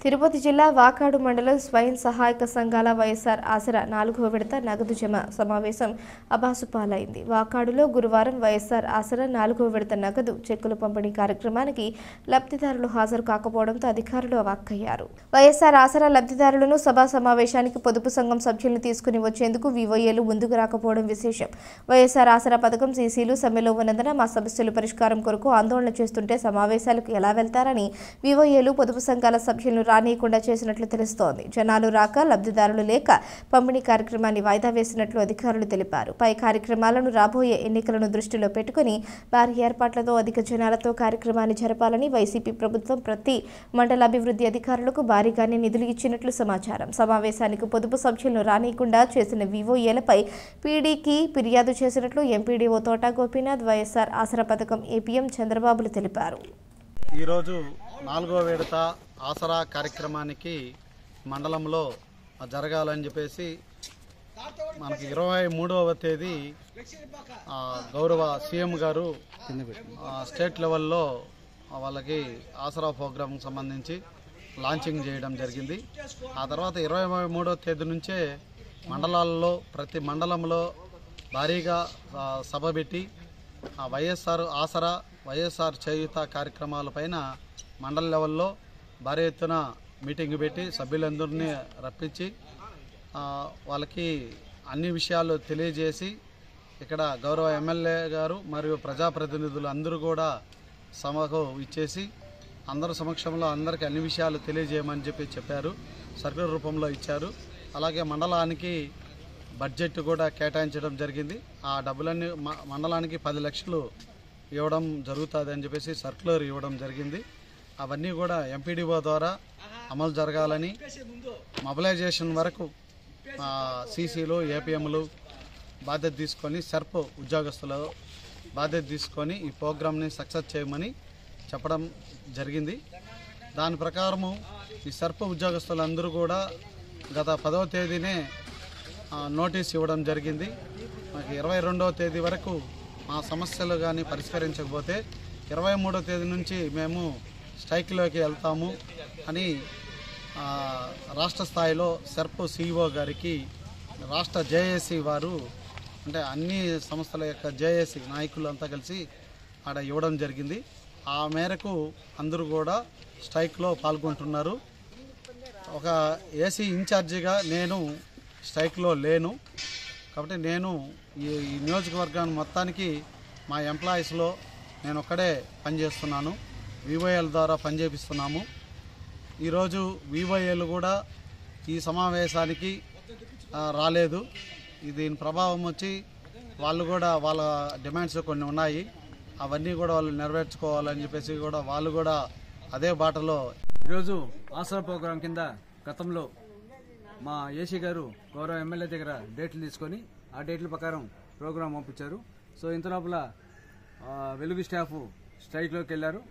A: తిరుపతి జిల్లా వాకాడు మండలం స్వయం సహాయక సంఘాల వైఎస్ఆర్ ఆసరా 4వ విడత నగదు జమ సమావేశం అబాసుపాలైంది. వాకాడులో గురువారం వైఎస్ఆర్ ఆసరా 4వ విడత నగదు చెక్కుల పంపిణీ కార్యక్రమానికి లబ్ధిదారులు హాజరు కాకపోవడంతో అధికారులు అవాక్కయ్యారు. వైఎస్ఆర్ ఆసరా లబ్ధిదారులను సభా సమావేశానికి పొదుపు సంఘం సభ్యులను తీసుకుని వచ్చేందుకు వివోఏలు ముందుకు రాకపోవడం విశేషం. వైఎస్ఆర్ ఆసరా పథకం సీసీలు సమ్మెలో ఉన్నందున మా సమస్యల పరిష్కారం కొరకు ఆందోళన చేస్తుంటే సమావేశాలకు ఎలా వెళ్తారని వివోఏలు పొదుపు సంఘాల సభ్యులను రానియకుండా చేసినట్లు తెలుస్తోంది. జనాలు రాక లబ్ధిదారులు లేక పంపిణీ కార్యక్రమాన్ని వాయిదా వేసినట్లు అధికారులు తెలిపారు. పై కార్యక్రమాలను రాబోయే ఎన్నికలను దృష్టిలో పెట్టుకుని భారీ ఏర్పాట్లతో అధిక జనాలతో కార్యక్రమాన్ని జరపాలని వైసీపీ ప్రభుత్వం ప్రతి మండల అభివృద్ధి అధికారులకు భారీగానే నిధులు ఇచ్చినట్లు సమాచారం. సమావేశానికి పొదుపు సభ్యులను రానియకుండా చేసిన వివోఏలపై పీడీకి ఫిర్యాదు చేసినట్లు ఎంపీడీఓ తోట గోపీనాథ్ వైఎస్ఆర్ ఆసరా పథకం ఏపీఎం చంద్రబాబులు తెలిపారు.
K: ఈరోజు 4వ విడత ఆసరా కార్యక్రమానికి మండలంలో జరగాలని చెప్పేసి మనకి 23వ తేదీ గౌరవ సీఎం గారు స్టేట్ లెవెల్లో వాళ్ళకి ఆసరా ప్రోగ్రాంకి సంబంధించి లాంచింగ్ చేయడం జరిగింది. ఆ తర్వాత 23వ తేదీ నుంచే మండలాల్లో ప్రతి మండలంలో భారీగా సభ పెట్టి వైఎస్ఆర్ ఆసరా వైఎస్ఆర్ చేయూత కార్యక్రమాలపైన మండల లెవెల్లో భారీ ఎత్తున మీటింగ్ పెట్టి సభ్యులందరినీ రప్పించి వాళ్ళకి అన్ని విషయాలు తెలియజేసి ఇక్కడ గౌరవ ఎమ్మెల్యే గారు మరియు ప్రజాప్రతినిధులు అందరూ కూడా సభకు ఇచ్చేసి అందరి సమక్షంలో అందరికీ అన్ని విషయాలు తెలియజేయమని చెప్పారు. సర్కులర్ రూపంలో ఇచ్చారు. అలాగే మండలానికి బడ్జెట్ కూడా కేటాయించడం జరిగింది. ఆ డబ్బులన్నీ మండలానికి 10 లక్షలు ఇవ్వడం జరుగుతుంది అని చెప్పేసి సర్కులర్ ఇవ్వడం జరిగింది. అవన్నీ కూడా ఎంపీడీఓ ద్వారా అమలు జరగాలని మొబిలైజేషన్ వరకు సీసీలు ఏపీఎంలు బాధ్యత తీసుకొని సెర్ప్ ఉద్యోగస్తులు బాధ్యత తీసుకొని ఈ ప్రోగ్రామ్ని సక్సెస్ చేయమని చెప్పడం జరిగింది. దాని ప్రకారము ఈ సెర్ప్ ఉద్యోగస్తులందరూ కూడా గత 10వ తేదీనే నోటీస్ ఇవ్వడం జరిగింది. మనకి 22వ తేదీ వరకు మా సమస్యలు కానీ పరిష్కరించకపోతే 23వ తేదీ నుంచి మేము స్ట్రైక్లోకి వెళ్తాము అని రాష్ట్ర స్థాయిలో సెర్ప్ సిఇఓ గారికి రాష్ట్ర జేఏసీ వారు అంటే అన్ని సంస్థల యొక్క జేఏసీ నాయకులు అంతా కలిసి ఆడ ఇవ్వడం జరిగింది. ఆ మేరకు అందరూ కూడా స్ట్రైక్లో పాల్గొంటున్నారు. ఒక ఏసీ ఇన్ఛార్జిగా నేను స్ట్రైక్లో లేను కాబట్టి నేను ఈ నియోజకవర్గాన్ని మొత్తానికి మా ఎంప్లాయీస్లో నేను ఒక్కడే పనిచేస్తున్నాను. వివోఏల ద్వారా పనిచేపిస్తున్నాము. ఈరోజు వివోఏలు కూడా ఈ సమావేశానికి రాలేదు. దీని ప్రభావం వచ్చి వాళ్ళు కూడా వాళ్ళ డిమాండ్స్ కొన్ని ఉన్నాయి, అవన్నీ కూడా వాళ్ళు నెరవేర్చుకోవాలని చెప్పేసి కూడా వాళ్ళు కూడా అదే బాటలో
M: ఈరోజు ఆసరా ప్రోగ్రాం కింద గతంలో మా ఏసీ గారు గౌరవ ఎమ్మెల్యే దగ్గర డేట్లు తీసుకొని ఆ డేట్ల ప్రకారం ప్రోగ్రాం పంపించారు. సో ఇంత లోపల వెలుగు స్టాఫ్ స్ట్రైక్లోకి వెళ్ళారు.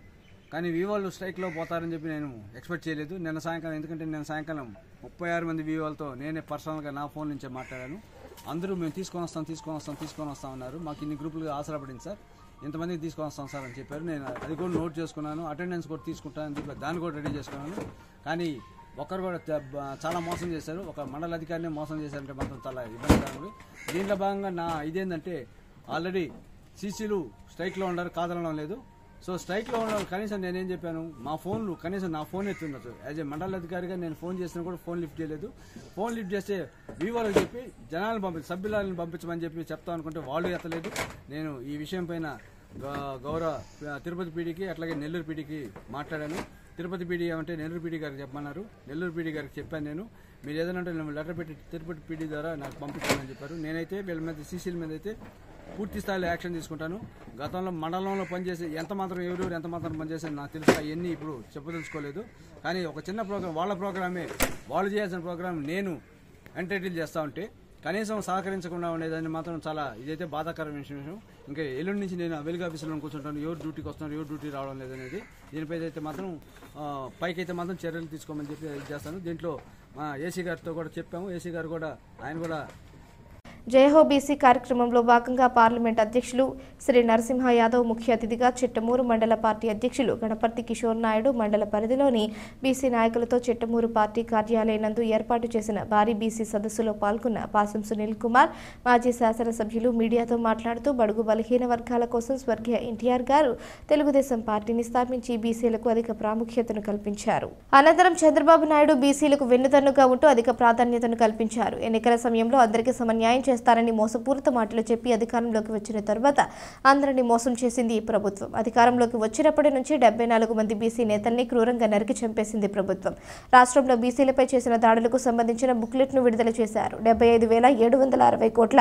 M: కానీ వివోలు స్ట్రైక్లో పోతారని చెప్పి నేను ఎక్స్పెక్ట్ చేయలేదు నిన్న సాయంకాలం. ఎందుకంటే నేను సాయంకాలం 36 మంది వివోలతో నేనే పర్సనల్గా నా ఫోన్ నుంచే మాట్లాడాను. అందరూ మేము తీసుకొని వస్తాం అన్నారు. మాకు ఇన్ని గ్రూపులు ఆసరా పడింది సార్, ఇంతమందికి తీసుకొని వస్తాం సార్ అని చెప్పారు. నేను అది కూడా నోట్ చేసుకున్నాను, అటెండెన్స్ కూడా తీసుకుంటాను అని చెప్పి దాన్ని కూడా రెడీ చేసుకున్నాను. కానీ ఒకరు కూడా చాలా మోసం చేశారు. ఒక మండల అధికారిని మోసం చేశారంటే మాత్రం చాలా ఇబ్బందికరంగా. దీంట్లో భాగంగా నా ఇదేంటంటే ఆల్రెడీ సీసీలు స్ట్రైక్లో ఉన్నారు, కాదనడం లేదు. సో స్ట్రైక్లో ఉన్న కనీసం నేనేం చెప్పాను, మా ఫోన్లు కనీసం నా ఫోన్ ఎత్తుండొచ్చు. యాజ్ ఏ మండల అధికారిగా నేను ఫోన్ చేసినా కూడా ఫోన్ లిఫ్ట్ చేయలేదు. ఫోన్ లిఫ్ట్ చేస్తే వివోలకు చెప్పి జనాలను సభ్యులను పంపించమని చెప్పి చెప్తాం అనుకుంటే వాళ్ళు ఎత్తలేదు. నేను ఈ విషయం పైన గౌరవ తిరుపతి పీడీకి అట్లాగే నెల్లూరు పీడీకి మాట్లాడాను. తిరుపతి పీడీ ఏమంటే నెల్లూరు పీడీ గారికి చెప్పమన్నారు. నెల్లూరు పీడీ గారికి చెప్పాను నేను, మీరు ఏదైనా లెటర్ పెట్టి తిరుపతి పీడీ ద్వారా నాకు పంపించాలని చెప్పారు. నేనైతే వీళ్ళ మీద సీసీల మీద అయితే పూర్తి స్థాయిలో యాక్షన్ తీసుకుంటాను. గతంలో మండలంలో పనిచేసి ఎంత మాత్రం పనిచేసాను నాకు తెలుసు. అవన్నీ ఇప్పుడు చెప్పదలుచుకోలేదు. కానీ ఒక చిన్న ప్రోగ్రాం వాళ్ళ ప్రోగ్రామే, వాళ్ళు చేయాల్సిన ప్రోగ్రాం నేను ఎంటర్టైన్ చేస్తూ ఉంటే కనీసం సహకరించకుండా ఉండేదాన్ని మాత్రం చాలా ఇదైతే బాధాకరమైన విషయం. ఇంకా ఎల్లుండి నుంచి నేను వెలుగు ఆఫీసులో కూర్చుంటాను, ఎవరు డ్యూటీకి వస్తున్నారు, ఎవరు డ్యూటీ రావడం లేదనేది. దీనిపై అయితే మాత్రం పైకైతే మాత్రం చర్యలు తీసుకోమని చెప్పి చేస్తాను. దీంట్లో మా ఏసీ గారితో కూడా చెప్పాము. ఏసీ గారు కూడా ఆయన కూడా
A: జయహో బీసీ కార్యక్రమంలో భాగంగా పార్లమెంట్ అధ్యక్షులు శ్రీ నరసింహ యాదవ్ ముఖ్య అతిథిగా చిట్టమూరు మండల పార్టీ అధ్యక్షులు గణపతి కిషోర్ నాయుడు మండల పరిధిలోని బీసీ నాయకులతో చిట్టమూరు పార్టీ కార్యాలయం నందు ఏర్పాటు చేసిన భారీ బీసీ సదస్సులో పాల్గొన్న పాసం సునీల్ కుమార్ మాజీ శాసనసభ్యులు మీడియాతో మాట్లాడుతూ బడుగు బలహీన వర్గాల కోసం స్వర్గీయ ఎన్టీఆర్ గారు తెలుగుదేశం పార్టీని స్థాపించి బీసీలకు అధిక ప్రాముఖ్యతను కల్పించారు. అనంతరం చంద్రబాబు నాయుడు బీసీలకు వెన్నుదన్నుగా ఉంటూ అధిక ప్రాధాన్యతను కల్పించారు. ఎన్నికల సమయంలో అందరికీ సమన్యాయం చేస్తారని మోసపూరిత మాటలు చెప్పి అధికారంలోకి వచ్చిన తర్వాత అందరినీ మోసం చేసింది ఈ ప్రభుత్వం. అధికారంలోకి వచ్చినప్పటి నుంచి 74 మంది బీసీ నేతల్ని క్రూరంగా నరికి చంపేసింది ప్రభుత్వం. రాష్ట్రంలో బీసీలపై చేసిన దాడులకు సంబంధించిన బుక్లెట్ను విడుదల చేశారు. 75,760 కోట్ల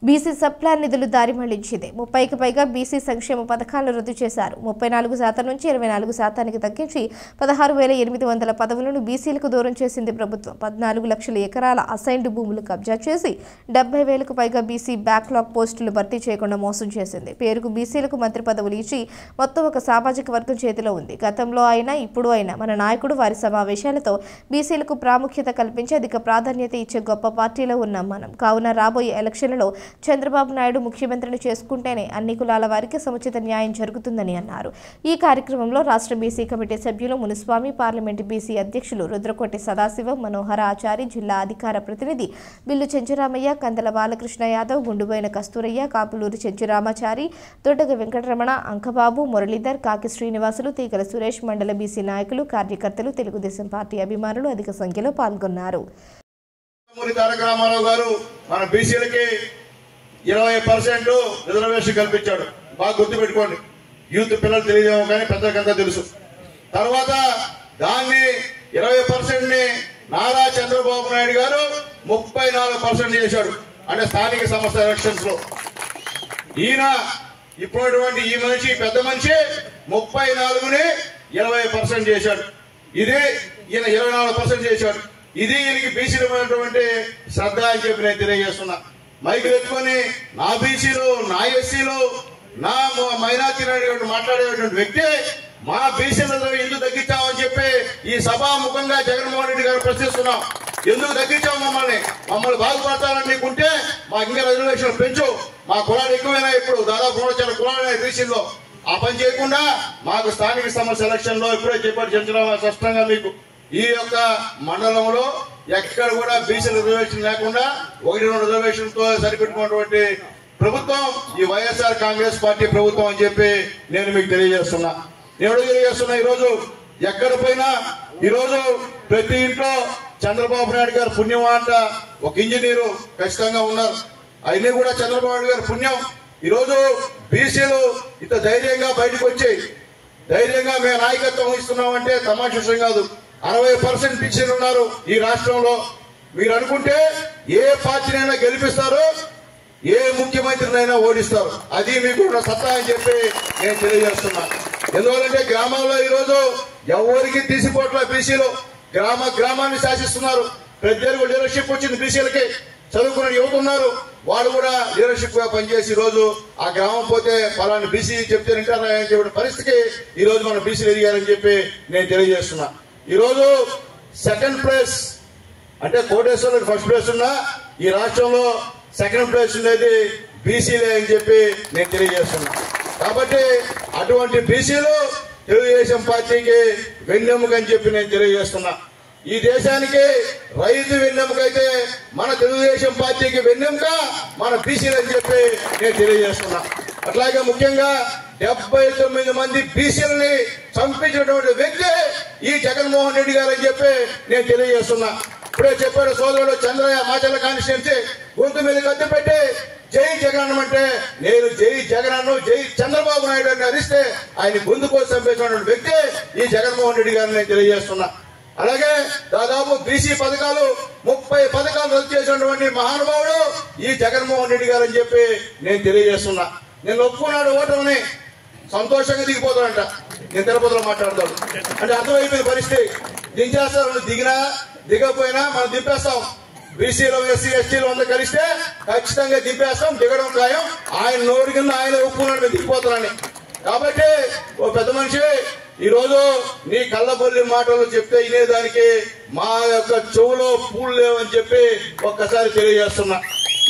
A: బీసీ సబ్ ప్లాన్ నిధులు దారి మళ్లించింది. 30కి పైగా బీసీ సంక్షేమ పథకాలను రద్దు చేశారు. 34% నుంచి 24% తగ్గించి 16,800 పదవులను బీసీలకు దూరం చేసింది ప్రభుత్వం. 14 లక్షల ఎకరాల అసైన్డ్ భూములు కబ్జా చేసి 70,000కు పైగా బీసీ బ్యాక్లాగ్ పోస్టులు భర్తీ చేయకుండా మోసం చేసింది. పేరుకు బీసీలకు మంత్రి పదవులు ఇచ్చి మొత్తం ఒక సామాజిక వర్గం చేతిలో ఉంది. గతంలో అయినా ఇప్పుడు అయినా మన నాయకుడు వారి సమావేశాలతో బీసీలకు ప్రాముఖ్యత కల్పించి అధిక ప్రాధాన్యత ఇచ్చే గొప్ప పార్టీలో ఉన్నాం మనం. కావున రాబోయే ఎలక్షన్లలో చంద్రబాబు నాయుడు ముఖ్యమంత్రిని చేసుకుంటేనే అన్ని కులాల వారికి సముచిత న్యాయం జరుగుతుందని అన్నారు. ఈ కార్యక్రమంలో రాష్ట్ర బీసీ కమిటీ సభ్యులు మునుస్వామి, పార్లమెంటు బీసీ అధ్యక్షులు రుద్రకోటి సదాశివం, మనోహర ఆచారి, జిల్లా అధికార ప్రతినిధి బిల్లు చెంచురామయ్య, కందల బాలకృష్ణ యాదవ్, గుండుబోయిన కస్తూరయ్య, కాపులూరి చెంచురామాచారి, దొడ్డగ వెంకటరమణ, అంకబాబు, మురళీధర్, కాకి శ్రీనివాసులు, తీగల సురేష్, మండల బీసీ నాయకులు, కార్యకర్తలు, తెలుగుదేశం పార్టీ అభిమానులు అధిక సంఖ్యలో పాల్గొన్నారు.
N: రామారావు గారు మన బీసీలకి 20% రిజర్వేషన్ కల్పించాడు. బాగా గుర్తుపెట్టుకోండి. యూత్ పిల్లలు తెలియదేమో కానీ పెద్దకంతా తెలుసు. తర్వాత దాన్ని 20% నారా చంద్రబాబు నాయుడు గారు 34% చేశాడు. అంటే స్థానిక సంస్థ ఎలక్షన్స్ లో ఈయన ఇప్పుడున్నటువంటి ఈ మనిషి పెద్ద మనిషి 34ని 20% చేశాడు. ఇది ఈయన 24% చేశాడు. ఇది ఈయనకి బీసీలమైనటువంటి శ్రద్ధ అని చెప్పి నేను తెలియజేస్తున్నా. మైకులు ఎత్తుకొని నా బీసీలు, నా ఎస్సీలు, నా మైనార్టీ మాట్లాడేటువంటి వ్యక్తి మా బీసీలలో ఎందుకు తగ్గించామని చెప్పి ఈ సభాముఖంగా జగన్మోహన్ రెడ్డి గారు ప్రశ్నిస్తున్నాం. ఎందుకు తగ్గించాము? మమ్మల్ని బాగుపడతారని నీకుంటే మా ఇంకా రిజర్వేషన్ పెంచు. మా కులాలు ఎక్కువైనా ఇప్పుడు దాదాపు 300 కులాలు బీసీల్లో. ఆ పని చేయకుండా మాకు స్థానిక సమస్య ఎలక్షన్ లో ఇప్పుడే చెప్పారు చంద్రబాబు స్పష్టంగా మీకు ఈ యొక్క మండలంలో ఎక్కడ కూడా బీసీ రిజర్వేషన్ లేకుండా 1-2 రిజర్వేషన్ తో సరిపెట్టుకున్నటువంటి ప్రభుత్వం ఈ వైఎస్ఆర్ కాంగ్రెస్ పార్టీ ప్రభుత్వం అని చెప్పి నేను మీకు తెలియజేస్తున్నా. ఈరోజు ఎక్కడ పోయినా ఈరోజు ప్రతి ఇంట్లో చంద్రబాబు నాయుడు గారు పుణ్యం అంట ఒక ఇంజనీరు ఖచ్చితంగా ఉన్నారు. అయినా కూడా చంద్రబాబు నాయుడు గారు పుణ్యం. ఈరోజు బీసీలు ఇంత ధైర్యంగా బయటకు వచ్చి ధైర్యంగా మేము నాయకత్వం ఇస్తున్నామంటే తమాషా విషయం కాదు. 60% బీసీలు ఉన్నారు ఈ రాష్ట్రంలో. మీరు అనుకుంటే ఏ పార్టీనైనా గెలిపిస్తారు, ఏ ముఖ్యమంత్రినైనా ఓడిస్తారు. అది మీకు సత్తా అని చెప్పి నేను తెలియజేస్తున్నా. ఎందువల్లంటే గ్రామాల్లో ఈరోజు ఎవరికి తీసిపోట్ల బీసీలు గ్రామాన్ని శాసిస్తున్నారు. ప్రజలకు లీడర్షిప్ వచ్చింది. బీసీలకి చదువుకున్న యువత ఉన్నారు. వాళ్ళు కూడా లీడర్షిప్ గా పనిచేసి ఈ రోజు ఆ గ్రామం పోతే పలానా బీసీ చెప్తే వింటారని చెప్పిన పరిస్థితికి ఈ రోజు మన బీసీలు ఎదిగారని చెప్పి నేను తెలియజేస్తున్నా. ఈ రోజు సెకండ్ ప్లేస్ అంటే కోటేశ్వరుడు ఫస్ట్ ప్లేస్ ఉన్నా ఈ రాష్ట్రంలో సెకండ్ ప్లేస్ ఉండేది బీసీలే అని చెప్పి నేను తెలియజేస్తున్నా. కాబట్టి అటువంటి బీసీలు తెలుగుదేశం పార్టీకి వెన్నెముక అని చెప్పి నేను తెలియజేస్తున్నా. ఈ దేశానికి రైతు వెన్నెముకైతే మన తెలుగుదేశం పార్టీకి వెన్నెముక మన బీసీలు అని చెప్పి నేను తెలియజేస్తున్నా. అట్లాగే ముఖ్యంగా 79 మంది బీసీలని చంపించినటువంటి వ్యక్తి ఈ జగన్మోహన్ రెడ్డి గారు అని చెప్పి నేను తెలియజేస్తున్నా. ఇప్పుడే చెప్పాడు సోదరుడు చంద్రయ్య మాచర్ల కాన్స్టిట్యున్సీ గొంతు మీద కత్తి పెట్టి జై జగన్ అంటే నేను జై జగన్ జై చంద్రబాబు నాయుడు అని అరిస్తే ఆయన గొంతు కోసం చంపేసినటువంటి వ్యక్తి ఈ జగన్మోహన్ రెడ్డి గారిని నేను తెలియజేస్తున్నా. అలాగే దాదాపు బీసీ పథకాలు 30 పథకాలు రద్దు చేసినటువంటి మహానుభావుడు ఈ జగన్మోహన్ రెడ్డి గారు అని చెప్పి నేను తెలియజేస్తున్నా. నేను ఒప్పుకున్నాడు ఓటమిని సంతోషంగా దిగిపోతాడంట. నేను తిరుపతిలో మాట్లాడతాడు అంటే అర్థమైపోయింది పరిస్థితి. దించేస్తారు, దిగినా దిగకపోయినా మనం దింపేస్తాం. బీసీలో ఎస్సీ ఎస్టీలు అందరూ కలిస్తే ఖచ్చితంగా దింపేస్తాం, దిగడం ఖాయం. ఆయన నోరు కింద ఆయన ఒప్పుకున్నాడు మేము దిగిపోతానని. కాబట్టి ఓ పెద్ద మనిషి ఈ రోజు నీ కళ్ళబొల్లి మాటలు చెప్తే వినేదానికి మా యొక్క చెవులో పూలు లేవని చెప్పి ఒక్కసారి తెలియజేస్తున్నా.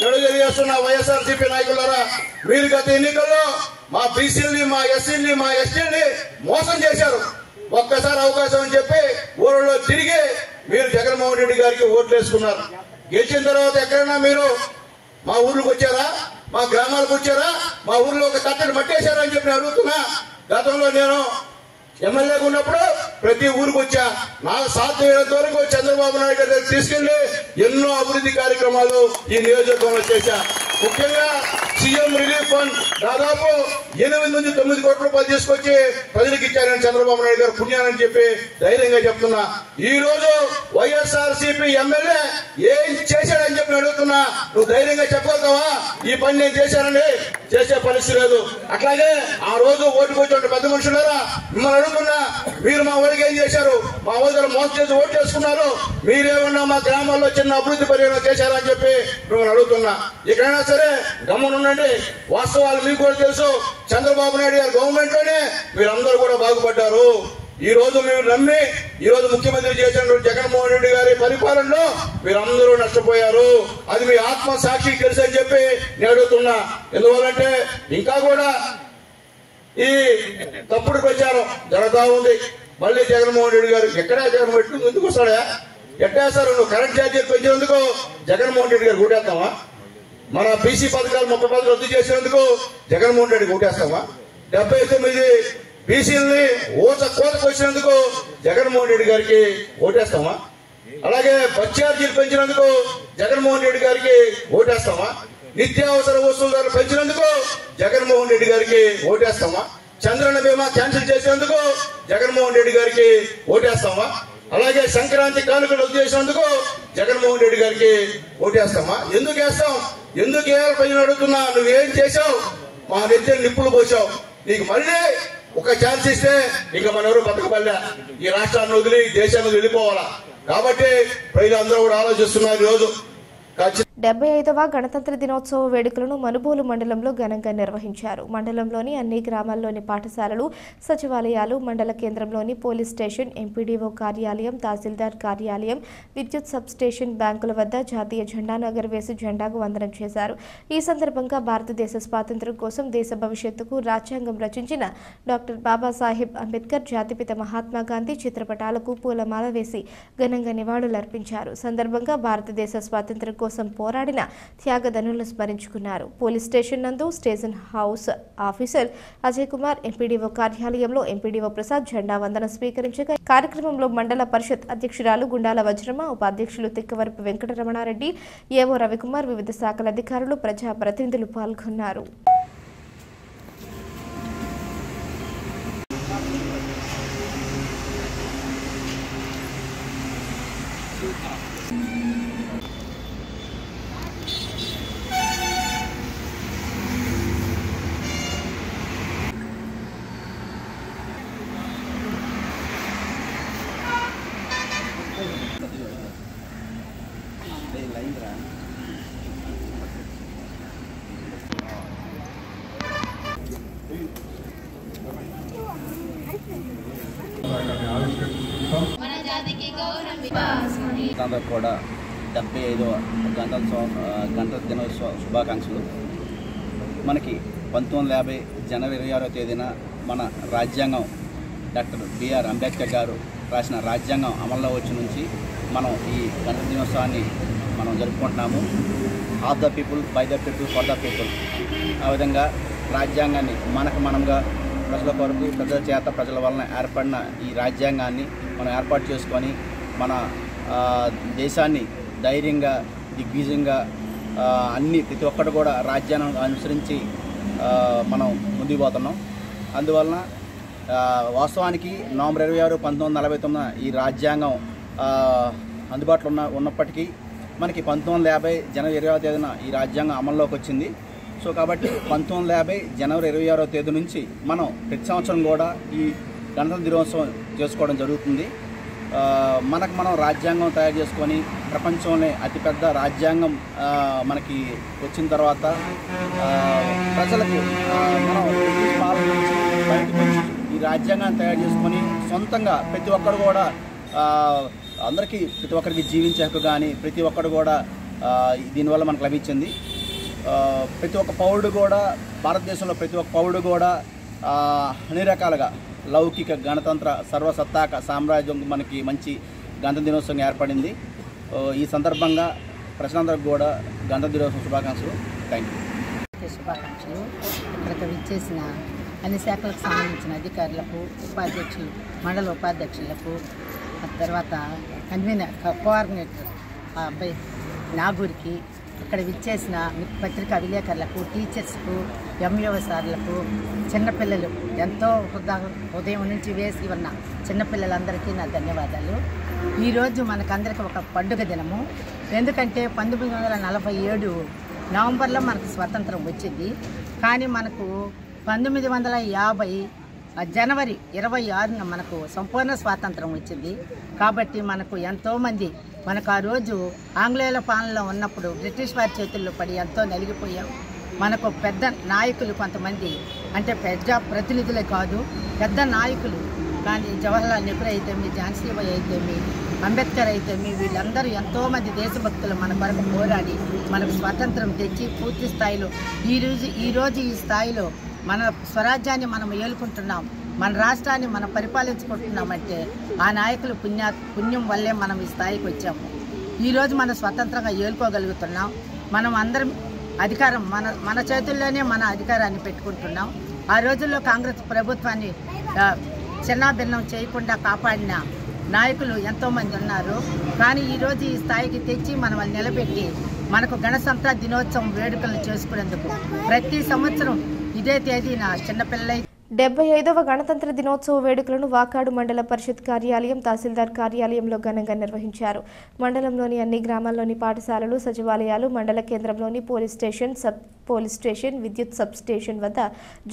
N: తెలియజేస్తున్న వైఎస్ఆర్సీపీ నాయకులారా, మీరు గత ఎన్నికల్లో మా బీసీలని, మా ఎస్సీని, మా ఎస్టీని మోసం చేశారు. ఒక్కసారి అవకాశం అని చెప్పి ఊళ్ళో తిరిగి మీరు జగన్మోహన్ రెడ్డి గారికి ఓట్లు వేసుకున్నారు. గెలిచిన తర్వాత ఎక్కడైనా మీరు మా ఊర్లోకి వచ్చారా? మా గ్రామాలకు వచ్చారా? మా ఊర్లో ఒక కట్టడి మట్టేశారా అని చెప్పి అడుగుతున్నా. గతంలో నేను ఎమ్మెల్యేగా ఉన్నప్పుడు ప్రతి ఊరికి వచ్చా. నాకు సాధ్యమైనంత వరకు చంద్రబాబు నాయుడు గారు తీసుకెళ్లి ఎన్నో అభివృద్ధి కార్యక్రమాలు ఈ నియోజకవర్గంలో చేశా. ముఖ్యంగా సీఎం రిలీఫ్ ఫండ్ దాదాపు 8 నుంచి 9 కోట్ల రూపాయలు తీసుకొచ్చి ప్రజలకు ఇచ్చారని చంద్రబాబు నాయుడు గారు పుణ్యాలని చెప్పి ధైర్యంగా చెప్తున్నా. ఈ రోజు వైఎస్ఆర్సీపీ ఎమ్మెల్యే ఏం చేశాడని చెప్పి అడుగుతున్నా. నువ్వు ధైర్యంగా చెప్పగలుగుతావా ఈ పని నేను చేశానని? చేసే పరిస్థితి లేదు. అట్లాగే ఆ రోజు ఓటుకు వచ్చే పెద్ద మనుషులారా, మిమ్మల్ని అడుగుతున్నా, మీరు మా ఊరికి ఏం చేశారు? మా ఊరు మోసం చేసి ఓటు చేసుకున్నారు. మీరేమన్నా మా గ్రామాల్లో చిన్న అభివృద్ధి పరిగణ చేశారని చెప్పి మిమ్మల్ని అడుగుతున్నా. ఎక్కడైనా సరే గమనుండండి. వాస్తవాలు మీకు కూడా తెలుసు. చంద్రబాబు నాయుడు గారి గవర్నమెంట్ లోనే మీరందరూ కూడా బాగుపడ్డారు. ఈ రోజు మీరు నమ్మి ఈ రోజు ముఖ్యమంత్రి చేసిన జగన్మోహన్ రెడ్డి గారి పరిపాలనలో మీరందరూ నష్టపోయారు. అది మీ ఆత్మ సాక్షి తెలుసు అని చెప్పి నేను అడుగుతున్నా. ఎందువల్లంటే ఇంకా కూడా ఈ తప్పుడు ప్రచారం జరుగుతా ఉంది. మళ్ళీ జగన్మోహన్ రెడ్డి గారు ఎక్కడా జగన్మోహన్ రెడ్డి ఎందుకు వస్తాడా? ఎట్టేస్తారు? నువ్వు కరెంట్ ఛార్జీలు పెంచినందుకు జగన్మోహన్ రెడ్డి గారు ఓటేస్తావా? మన బీసీ పథకాలు 30 పథకాలు రద్దు చేసినందుకు జగన్మోహన్ రెడ్డికి ఓటేస్తావా? 79 బీసీలని కోతకు వచ్చినందుకు జగన్మోహన్ రెడ్డి గారికి ఓటేస్తావా? అలాగే బస్ ఛార్జీలు పెంచినందుకు జగన్మోహన్ రెడ్డి గారికి ఓటేస్తావా? నిత్యావసర వస్తువుల ధరలు పెంచినందుకు జగన్మోహన్ రెడ్డి గారికి ఓటేస్తావా? చంద్రన్న బీమా క్యాన్సిల్ చేసినందుకు జగన్మోహన్ రెడ్డి గారికి ఓటేస్తావా? అలాగే సంక్రాంతి కానుకలు రద్దు చేసినందుకు జగన్మోహన్ రెడ్డి గారికి ఓటేస్తామా? ఎందుకు వేస్తాం? ఎందుకు వేయాలని అడుగుతున్నా. నువ్వేం చేశావు? మా నెత్తిని నిప్పులు పోసావు. నీకు మళ్ళీ ఒక ఛాన్స్ ఇస్తే ఇంకా మన ఎవరు బతకబల్లా. ఈ రాష్ట్రాన్ని వదిలి దేశాన్ని వెళ్ళిపోవాలా. కాబట్టి ప్రజలందరూ కూడా ఆలోచిస్తున్నారు. ఈరోజు
A: 75వ గణతంత్ర దినోత్సవ వేడుకలను మనుబోలు మండలంలో ఘనంగా నిర్వహించారు. మండలంలోని అన్ని గ్రామాల్లోని పాఠశాలలు, సచివాలయాలు, మండల కేంద్రంలోని పోలీస్ స్టేషన్, ఎంపీడీఓ కార్యాలయం, తహసీల్దార్ కార్యాలయం, విద్యుత్ సబ్ స్టేషన్, బ్యాంకుల వద్ద జాతీయ జెండాను ఎగురవేసి జెండాకు వందనం చేశారు. ఈ సందర్భంగా భారతదేశ స్వాతంత్ర్యం కోసం దేశ భవిష్యత్తుకు రాజ్యాంగం రచించిన డాక్టర్ బాబాసాహెబ్ అంబేద్కర్, జాతిపిత మహాత్మా గాంధీ చిత్రపటాలకు పూలమాల వేసి ఘనంగా నివాళులర్పించారు. సందర్భంగా భారతదేశ స్వాతంత్ర్యం కోసం పోరాడిన త్యాగధనులను స్మరించుకున్నారు. పోలీస్ స్టేషన్ నందు station house officer Ajay Kumar, MPDO కార్యాలయంలో ఎంపీడీఓ ప్రసాద్ జెండా వందనం స్వీకరించగా కార్యక్రమంలో మండల పరిషత్ అధ్యక్షురాలు గుండాల వజ్రమ్మ, ఉపాధ్యక్షులు తిక్కవరపు వెంకటరమణారెడ్డి, ఏవో రవికుమార్, వివిధ శాఖల అధికారులు, ప్రజాప్రతినిధులు పాల్గొన్నారు.
O: అందరూ కూడా 75వ గణతంత్ర దినోత్సవ శుభాకాంక్షలు. మనకి 1950 జనవరి 26వ తేదీన మన రాజ్యాంగం డాక్టర్ బిఆర్ అంబేద్కర్ గారు రాసిన రాజ్యాంగం అమల్లో వచ్చి నుంచి మనం ఈ గణతంత్ర దినోత్సవాన్ని మనం జరుపుకుంటున్నాము. Of the people, by the people, for the people. ఆ విధంగా రాజ్యాంగాన్ని మనగా ప్రజల కొరకు, ప్రజల చేత, ప్రజల వలన ఏర్పడిన ఈ రాజ్యాంగాన్ని మనం ఏర్పాటు చేసుకొని మన దేశాన్ని ధైర్యంగా, దిగ్విజయంగా అన్ని ప్రతి ఒక్కటి కూడా రాజ్యాంగం అనుసరించి మనం ముందుకు పోతున్నాం. అందువలన వాస్తవానికి నవంబర్ 26, 1949 ఈ రాజ్యాంగం అందుబాటులో ఉన్నప్పటికీ మనకి 1950 జనవరి 20వ తేదీన ఈ రాజ్యాంగం అమల్లోకి వచ్చింది. సో కాబట్టి 1950 జనవరి 26వ తేదీ నుంచి మనం ప్రతి సంవత్సరం కూడా ఈ గణతంత్ర దినోత్సవం చేసుకోవడం జరుగుతుంది. మనం రాజ్యాంగం తయారు చేసుకొని ప్రపంచంలో అతిపెద్ద రాజ్యాంగం మనకి వచ్చిన తర్వాత ప్రజలకు మనం పాలన నుంచి బయటకు వచ్చి ఈ రాజ్యాంగాన్ని తయారు చేసుకొని సొంతంగా ప్రతి ఒక్కరు కూడా ప్రతి ఒక్కరికి జీవించే హక్కు కానీ, ప్రతి ఒక్కరు కూడా దీనివల్ల మనకు లభించింది. ప్రతి ఒక్క పౌరుడు కూడా, భారతదేశంలో ప్రతి ఒక్క పౌరుడు కూడా అన్ని రకాలుగా లౌకిక గణతంత్ర సర్వసత్తాక సామ్రాజ్యం మనకి మంచి గణతంత్ర దినోత్సవం ఏర్పడింది. ఈ సందర్భంగా ప్రజలందరికీ కూడా గణతంత్ర దినోత్సవం శుభాకాంక్షలు. Thank you.
P: శుభాకాంక్షలు. ఇక్కడికి విచ్చేసిన అన్ని శాఖలకు సంబంధించిన అధికారులకు, ఉపాధ్యక్షులు, మండల ఉపాధ్యక్షులకు, తర్వాత కన్వీనర్ కోఆర్డినేటర్ అబ్బాయి నాగూరికి, ఇక్కడ విచ్చేసిన పత్రికా విలేకరులకు, టీచర్స్కు, ఎంఈఓ సార్లకు, చిన్నపిల్లలు ఎంతో ఉదయం నుంచి వేసి ఉన్న చిన్నపిల్లలందరికీ నా ధన్యవాదాలు. ఈరోజు మనకందరికీ ఒక పండుగ దినము. ఎందుకంటే 1947 నవంబర్లో మనకు స్వతంత్రం వచ్చింది. కానీ మనకు 1950 జనవరి 26న మనకు సంపూర్ణ స్వాతంత్రం వచ్చింది. కాబట్టి మనకు ఎంతోమంది మనకు ఆ రోజు ఆంగ్లేయుల పాలనలో ఉన్నప్పుడు బ్రిటిష్ వారి చేతుల్లో పడి ఎంతో నలిగిపోయాం. మనకు పెద్ద నాయకులు కొంతమంది, అంటే పెద్ద ప్రతినిధులే కాదు, పెద్ద నాయకులు కానీ జవహర్లాల్ నెహ్రూ అయితేమి, ఝాన్సీబాయి అయితేమి, అంబేద్కర్ అయితేమి, వీళ్ళందరూ ఎంతోమంది దేశభక్తులు మన కొరకు పోరాడి మనకు స్వాతంత్రం తెచ్చి పూర్తి స్థాయిలో ఈరోజు ఈ స్థాయిలో మన స్వరాజ్యాన్ని మనం ఏలుకుంటున్నాం, మన రాష్ట్రాన్ని మనం పరిపాలించుకుంటున్నామంటే ఆ నాయకులు పుణ్యం వల్లే మనం ఈ స్థాయికి వచ్చాము. ఈరోజు మనం స్వతంత్రంగా ఏలుకోగలుగుతున్నాం. మనం అందరం అధికారం మన చేతుల్లోనే మన అధికారాన్ని పెట్టుకుంటున్నాం. ఆ రోజుల్లో కాంగ్రెస్ ప్రభుత్వాన్ని చిన్నాభిన్నం చేయకుండా కాపాడిన నాయకులు ఎంతోమంది ఉన్నారు. కానీ ఈరోజు ఈ స్థాయికి తెచ్చి మనం నిలబెట్టి మనకు గణతంత్ర దినోత్సవం వేడుకలను చేసుకునేందుకు ప్రతి సంవత్సరం ఇదే తేదీన చిన్నపిల్లలై
A: 75వ గణతంత్ర దినోత్సవ వేడుకలను వాకాడు మండల పరిషత్ కార్యాలయం, తహసీల్దార్ కార్యాలయంలో ఘనంగా నిర్వహించారు. మండలంలోని అన్ని గ్రామాల్లోని పాఠశాలలు, సచివాలయాలు, మండల కేంద్రంలోని పోలీస్ స్టేషన్, విద్యుత్ సబ్ స్టేషన్ వద్ద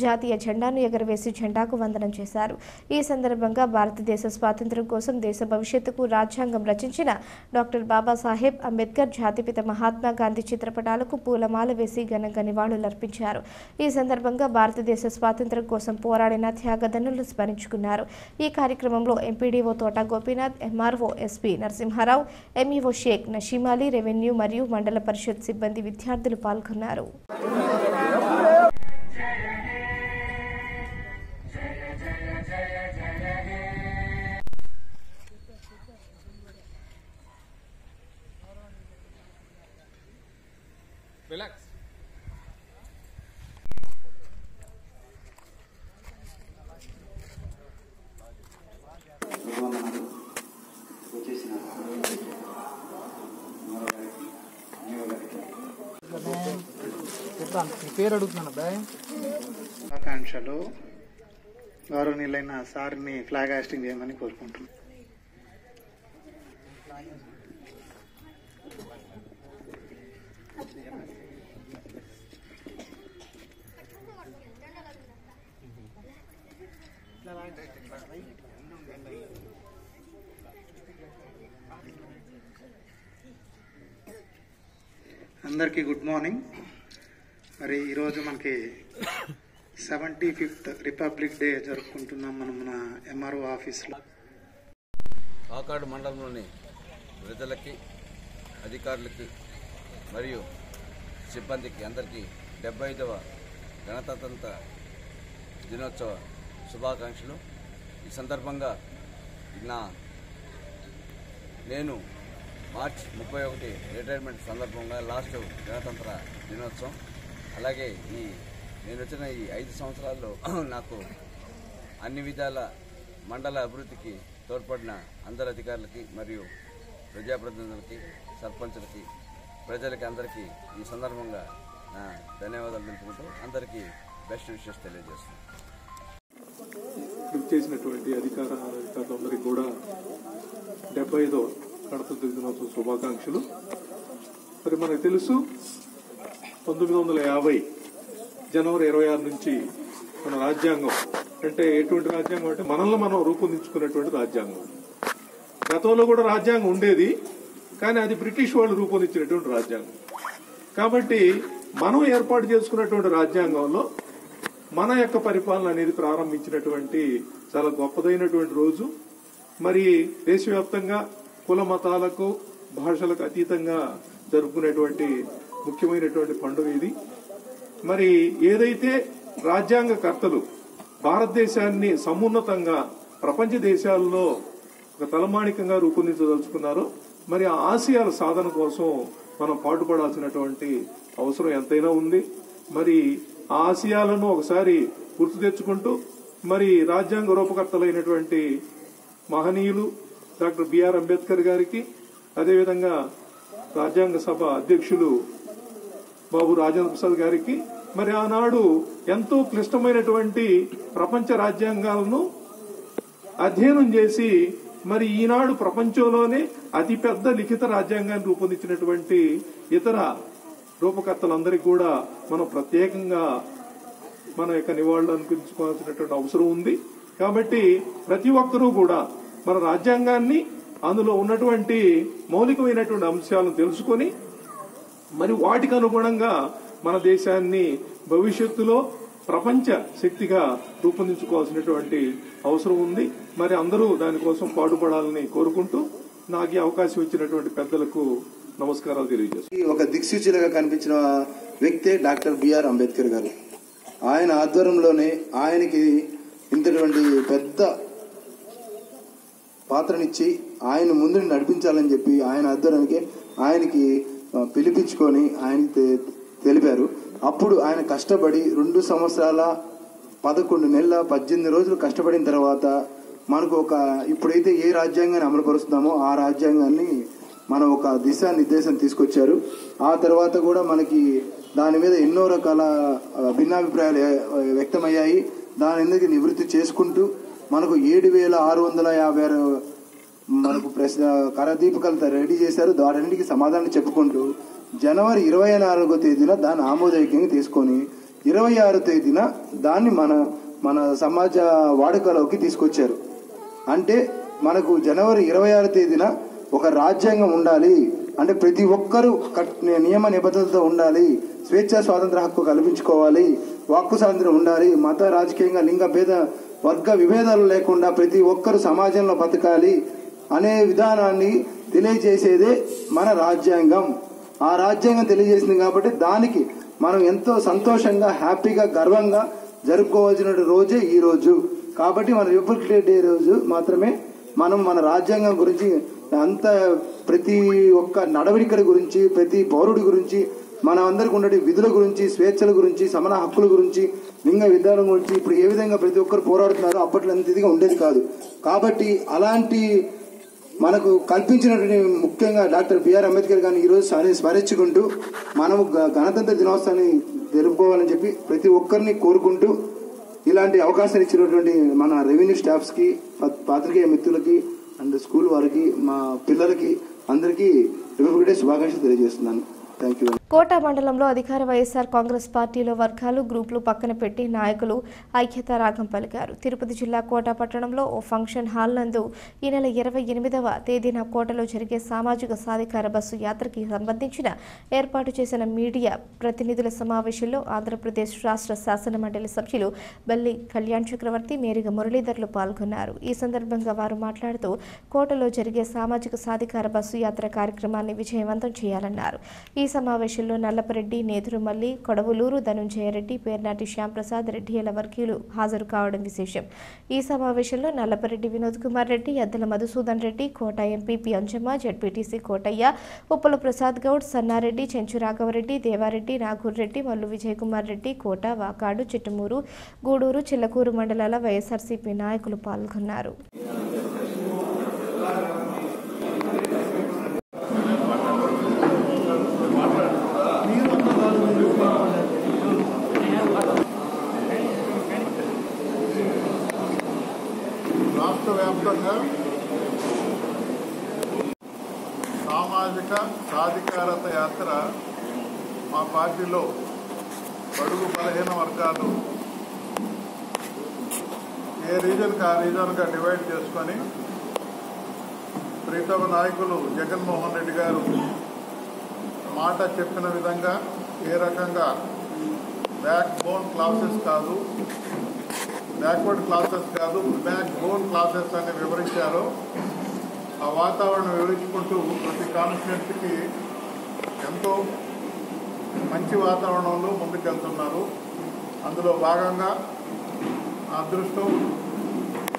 A: జాతీయ జెండాను ఎగరవేసి జెండాకు వందనం చేశారు. ఈ సందర్భంగా భారతదేశ స్వాతంత్ర్యం కోసం దేశ భవిష్యత్తుకు రాజ్యాంగం రచించిన డాక్టర్ బాబాసాహెబ్ అంబేద్కర్, జాతిపిత మహాత్మా గాంధీ చిత్రపటాలకు పూలమాల వేసి ఘనంగా నివాళులర్పించారు. ఈ సందర్భంగా భారతదేశ స్వాతంత్ర్యం కోసం పోరాడిన త్యాగదనులను స్మరించుకున్నారు. ఈ కార్యక్రమంలో MPDO Thota Gopinath, MRO SP Narasimharao, MEO Sheikh Nasheemali, revenue మరియు మండల పరిషత్ సిబ్బంది, విద్యార్థులు పాల్గొన్నారు.
Q: పేరు అడుగుతున్నాను అబ్బాయి.
R: ఆకాంక్షలు గౌరవనీయులైన సార్ని ఫ్లాగ్ హాస్టింగ్ చేయమని కోరుకుంటున్నాను. అందరికీ గుడ్ మార్నింగ్. మరి ఈరోజు మనకి 75th రిపబ్లిక్ డే జరుపుకుంటున్నాం మనం మన ఎంఆర్ఓ ఆఫీస్లో.
S: ఆకాడు మండలంలోని ప్రజలకి, అధికారులకి మరియు సిబ్బందికి అందరికీ 75వ గణతంత్ర దినోత్సవ శుభాకాంక్షలు. ఈ సందర్భంగా నేను మార్చ్ 31 రిటైర్మెంట్ సందర్భంగా లాస్ట్ గణతంత్ర దినోత్సవం, అలాగే నేను వచ్చిన ఈ 5 సంవత్సరాల్లో నాకు అన్ని విధాల మండల అభివృద్ధికి తోడ్పడిన అందరి అధికారులకి మరియు ప్రజాప్రతినిధులకి, సర్పంచులకి, ప్రజలకి అందరికీ ఈ సందర్భంగా నా ధన్యవాదాలు తెలుపుకుంటూ అందరికీ బెస్ట్ విషెస్ తెలియజేస్తున్నాను.
T: చేసినటువంటి అధికారులందరికీ కూడా 75వ గణతంత్ర దినోత్సవ శుభాకాంక్షలు. మరి మనకు తెలుసు 1950 జనవరి 26 నుంచి మన రాజ్యాంగం అంటే ఎటువంటి రాజ్యాంగం అంటే మనల్ని మనం రూపొందించుకున్నటువంటి రాజ్యాంగం. గతంలో కూడా రాజ్యాంగం ఉండేది, కానీ అది బ్రిటిష్ వాళ్ళు రూపొందించినటువంటి రాజ్యాంగం. కాబట్టి మనం ఏర్పాటు చేసుకున్నటువంటి రాజ్యాంగంలో మన యొక్క పరిపాలన అనేది ప్రారంభించినటువంటి చాలా గొప్పదైనటువంటి రోజు. మరి దేశవ్యాప్తంగా కుల మతాలకు, భాషలకు అతీతంగా జరుపుకునేటువంటి ముఖ్యమైనటువంటి పండుగ ఇది. మరి ఏదైతే రాజ్యాంగకర్తలు భారతదేశాన్ని సమున్నతంగా ప్రపంచ దేశాల్లో ఒక తలమాణికంగా రూపొందించదలుచుకున్నారో మరి ఆ ఆశయాల సాధన కోసం మనం పాటుపడాల్సినటువంటి అవసరం ఎంతైనా ఉంది. మరి ఆ ఆశయాలను ఒకసారి గుర్తు తెచ్చుకుంటూ మరి రాజ్యాంగ రూపకర్తలైనటువంటి మహనీయులు డాక్టర్ బిఆర్ అంబేద్కర్ గారికి, అదేవిధంగా రాజ్యాంగ సభ అధ్యక్షులు బాబు రాజేంద్ర ప్రసాద్ గారికి, మరి ఆనాడు ఎంతో క్లిష్టమైనటువంటి ప్రపంచ రాజ్యాంగాలను అధ్యయనం చేసి మరి ఈనాడు ప్రపంచంలోనే అతిపెద్ద లిఖిత రాజ్యాంగాన్ని రూపొందించినటువంటి ఇతర రూపకర్తలందరికీ కూడా మనం ప్రత్యేకంగా మన యొక్క నివాళులు అర్పించుకోవాల్సినటువంటి అవసరం ఉంది. కాబట్టి ప్రతి ఒక్కరూ కూడా మన రాజ్యాంగాన్ని, అందులో ఉన్నటువంటి మౌలికమైనటువంటి అంశాలను తెలుసుకొని మరి వాటికి అనుగుణంగా మన దేశాన్ని భవిష్యత్తులో ప్రపంచ శక్తిగా రూపొందించుకోవాల్సినటువంటి అవసరం ఉంది. మరి అందరూ దానికోసం పాటుపడాలని కోరుకుంటూ నాకు ఈ అవకాశం ఇచ్చినటువంటి పెద్దలకు నమస్కారాలు తెలియజేస్తాను.
U: ఒక దిక్సూచిగా కనిపించిన వ్యక్తే డాక్టర్ బిఆర్ అంబేద్కర్ గారు. ఆయన ఆధ్వర్యంలోనే ఆయనకి ఇంతటువంటి పెద్ద పాత్రనిచ్చి ఆయన ముందు నడిపించాలని చెప్పి ఆయన ఆధ్వర్యానికి ఆయనకి పిలిపించుకొని ఆయనకి తెలిపారు. అప్పుడు ఆయన కష్టపడి 2 సంవత్సరాల 11 నెలల 18 రోజులు కష్టపడిన తర్వాత మనకు ఒక ఇప్పుడైతే ఏ రాజ్యాంగాన్ని అమలుపరుస్తున్నామో ఆ రాజ్యాంగాన్ని మనం ఒక దిశానిర్దేశం తీసుకొచ్చారు. ఆ తర్వాత కూడా మనకి దాని మీద ఎన్నో రకాల భిన్నాభిప్రాయాలు వ్యక్తమయ్యాయి. దాని ఎందుకు నివృత్తి చేసుకుంటూ మనకు 7,656 మనకు కరదీపికలు రెడీ చేశారు. వాటన్నిటికీ సమాధానం చెప్పుకుంటూ జనవరి 24వ తేదీన దాన్ని ఆమోదయోగ్యంగా తీసుకొని 26వ తేదీన దాన్ని మన సమాజ వాడుకలోకి తీసుకొచ్చారు. అంటే మనకు జనవరి 26వ తేదీన ఒక రాజ్యాంగం ఉండాలి అంటే ప్రతి ఒక్కరూ నియమ నిబంధనలతో ఉండాలి, స్వేచ్ఛా స్వాతంత్ర హక్కు కల్పించుకోవాలి, వాక్కు స్వాతంత్రం ఉండాలి, మత రాజకీయంగా లింగ భేద వర్గ విభేదాలు లేకుండా ప్రతి ఒక్కరూ సమాజంలో బతకాలి అనే విధానాన్ని తెలియజేసేదే మన రాజ్యాంగం. ఆ రాజ్యాంగం తెలియజేసింది కాబట్టి దానికి మనం ఎంతో సంతోషంగా హ్యాపీగా గర్వంగా జరుపుకోవాల్సిన రోజే ఈ రోజు. కాబట్టి మన రిపబ్లిక్ డే రోజు మాత్రమే మనం మన రాజ్యాంగం గురించి అంత ప్రతి ఒక్క నడవడికల గురించి, ప్రతి పౌరుడి గురించి, మన అందరికి ఉండే విధుల గురించి, స్వేచ్ఛల గురించి, సమాన హక్కుల గురించి, లింగ విధానం గురించి ఇప్పుడు ఏ విధంగా ప్రతి ఒక్కరు పోరాడుతున్నారో అప్పట్లో అంత ఇదిగా ఉండేది కాదు. కాబట్టి అలాంటి మనకు కల్పించినటువంటి ముఖ్యంగా డాక్టర్ బిఆర్ అంబేద్కర్ గారిని ఈరోజు స్మరించుకుంటూ మనము గణతంత్ర దినోత్సవాన్ని జరుపుకోవాలని చెప్పి ప్రతి ఒక్కరిని కోరుకుంటూ ఇలాంటి అవకాశాలు ఇచ్చినటువంటి మన రెవెన్యూ స్టాఫ్స్కి, పాత్రికేయ మిత్రులకి అండ్ స్కూల్ వారికి, మా పిల్లలకి అందరికీ రిపబ్లిక్ డే శుభాకాంక్షలు తెలియజేస్తున్నాను. Thank you.
A: కోట మండలంలో అధికార వైఎస్ఆర్ కాంగ్రెస్ పార్టీలో వర్గాలు, గ్రూపులు పక్కన పెట్టి నాయకులు ఐక్యత రాగం పలికారు. తిరుపతి జిల్లా కోట పట్టణంలో ఓ ఫంక్షన్ హాల్ నందు ఈ నెల 28వ తేదీన కోటలో జరిగే సామాజిక సాధికార బస్సు యాత్రకి సంబంధించిన ఏర్పాటు చేసిన మీడియా ప్రతినిధుల సమావేశంలో ఆంధ్రప్రదేశ్ రాష్ట్ర శాసన మండలి సభ్యులు బల్లి కళ్యాణ్ చక్రవర్తి, మేరిగ మురళీధర్లు పాల్గొన్నారు. ఈ సందర్భంగా వారు మాట్లాడుతూ కోటలో జరిగే సామాజిక సాధికార బస్సు యాత్ర కార్యక్రమాన్ని విజయవంతం చేయాలన్నారు. ఈ సమావేశంలో నల్లపరెడ్డి, నేదురుమల్లి, కొడవలూరు ధనుంజయరెడ్డి, పేర్నాటి శ్యాంప్రసాద్ రెడ్డిల వర్గీయులు హాజరు కావడం విశేషం. ఈ సమావేశంలో నల్లపరెడ్డి వినోద్ కుమార్ రెడ్డి, అద్దెల మధుసూదన్ రెడ్డి, కోట ఎంపీపీ అంజమ్మ, జడ్పీటీసీ కోటయ్య, ఉప్పల ప్రసాద్ గౌడ్, సన్నారెడ్డి, చెంచు రాఘవరెడ్డి, దేవారెడ్డి, నాగూర్ రెడ్డి, మల్లు విజయ్ కుమార్ రెడ్డి, కోట, వాకాడు, చిట్టమూరు, గూడూరు, చిల్లకూరు మండలాల వైఎస్ఆర్సీపీ నాయకులు పాల్గొన్నారు.
V: రాష్ట్ర వ్యాప్తంగా సామాజిక సాధికారత యాత్ర మా పార్టీలో బడుగు బలహీన వర్గాలు ఏ రీజన్కి ఆ రీజన్గా డివైడ్ చేసుకొని ప్రీతమ నాయకులు జగన్మోహన్ రెడ్డి గారు మాట చెప్పిన విధంగా ఏ రకంగా బ్యాక్ బోన్ క్లాసెస్ కాదు, బ్యాక్వర్డ్ క్లాసెస్ కాదు, బ్యాక్ బోన్ క్లాసెస్ అని వివరించారు. ఆ వాతావరణం వివరించుకుంటూ ప్రతి కాన్స్టిట్యున్సీకి ఎంతో మంచి వాతావరణంలో ముందుకెళ్తున్నారు. అందులో భాగంగా అదృష్టం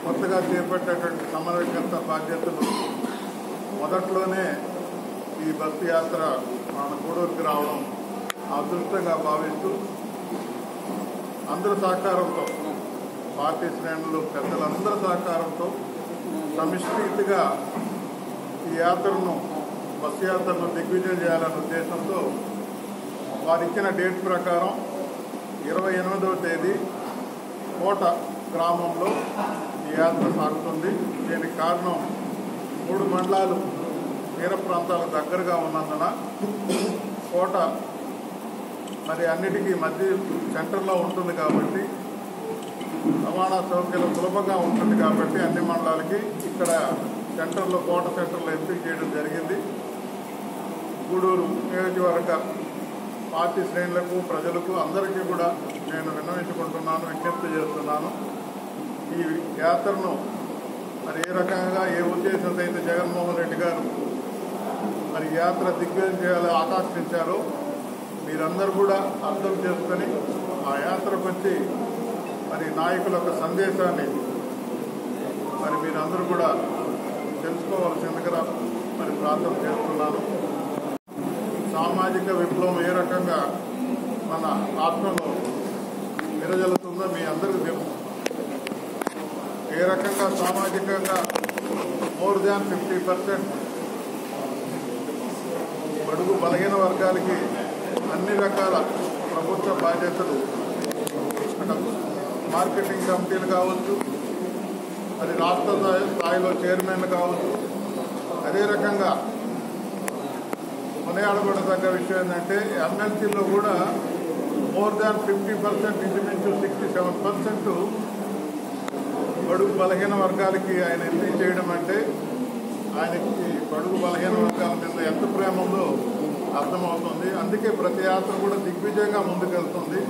V: కొత్తగా చేపట్టేటువంటి సమన్వయకర్త బాధ్యతలు మొదట్లోనే ఈ బస్సు యాత్ర మన గూడూరుకి రావడం అదృష్టంగా భావిస్తూ అందరి సహకారంతో పార్టీ శ్రేణులు పెద్దలందరి సహకారంతో సమిష్టిగా ఈ బస్సు యాత్రను దిగ్విజయం చేయాలనే ఉద్దేశంతో వారు ఇచ్చిన డేట్ ప్రకారం 28వ తేదీ కోట గ్రామంలో ఈ యాత్ర సాగుతుంది. దీనికి కారణం 3 మండలాలు తీర ప్రాంతాలకు దగ్గరగా ఉన్నందున కోట మరి అన్నిటికీ మధ్య సెంటర్లో ఉంటుంది కాబట్టి రవాణా సౌకర్యం సులభంగా ఉంటుంది కాబట్టి అన్ని మండలాలకి ఇక్కడ సెంటర్లో కోట సెంటర్లో ఎంపిక చేయడం జరిగింది. గూడూరు నియోజకవర్గ పార్టీ శ్రేణులకు ప్రజలకు అందరికీ కూడా నేను విన్నవించుకుంటున్నాను, విజ్ఞప్తి చేస్తున్నాను. ఈ యాత్రను మరి ఏ రకంగా ఏ ఉద్దేశంతో అయితే జగన్మోహన్ రెడ్డి గారు మరి యాత్ర దిగ్విజయం చేయాలో ఆకాంక్షించారో మీరందరూ కూడా అర్థం చేసుకొని ఆ యాత్రకు వచ్చి మరి నాయకుల యొక్క సందేశాన్ని మరి మీరందరూ కూడా తెలుసుకోవాల్సిందిగా మరి ప్రార్థన చేస్తున్నాను. సామాజిక విప్లవం ఏ రకంగా మన రాష్ట్రంలో విరజల్లుతుందో మీ అందరికీ తెలుసు. ఏ రకంగా సామాజికంగా మోర్ దాన్ 50% బడుగు బలహీన వర్గాలకి అన్ని రకాల ప్రభుత్వ బాధ్యతలు మార్కెటింగ్ కమిటీలు కావచ్చు, అది రాష్ట్ర స్థాయిలో చైర్మన్లు కావచ్చు. అదే రకంగా కొనియాడబడదగ్గ విషయం ఏంటంటే ఎమ్మెల్సీలో కూడా మోర్ దాన్ 50% ఇంచుమించు 67% బడుగు బలహీన వర్గాలకి ఆయన ఎంపిక చేయడం అంటే ఆయనకి బడుగు బలహీన వర్గాల మీద ఎంత ప్రేమ ఉందో అర్థమవుతుంది. అందుకే ప్రతి యాత్ర కూడా దిగ్విజయంగా ముందుకెళ్తుంది.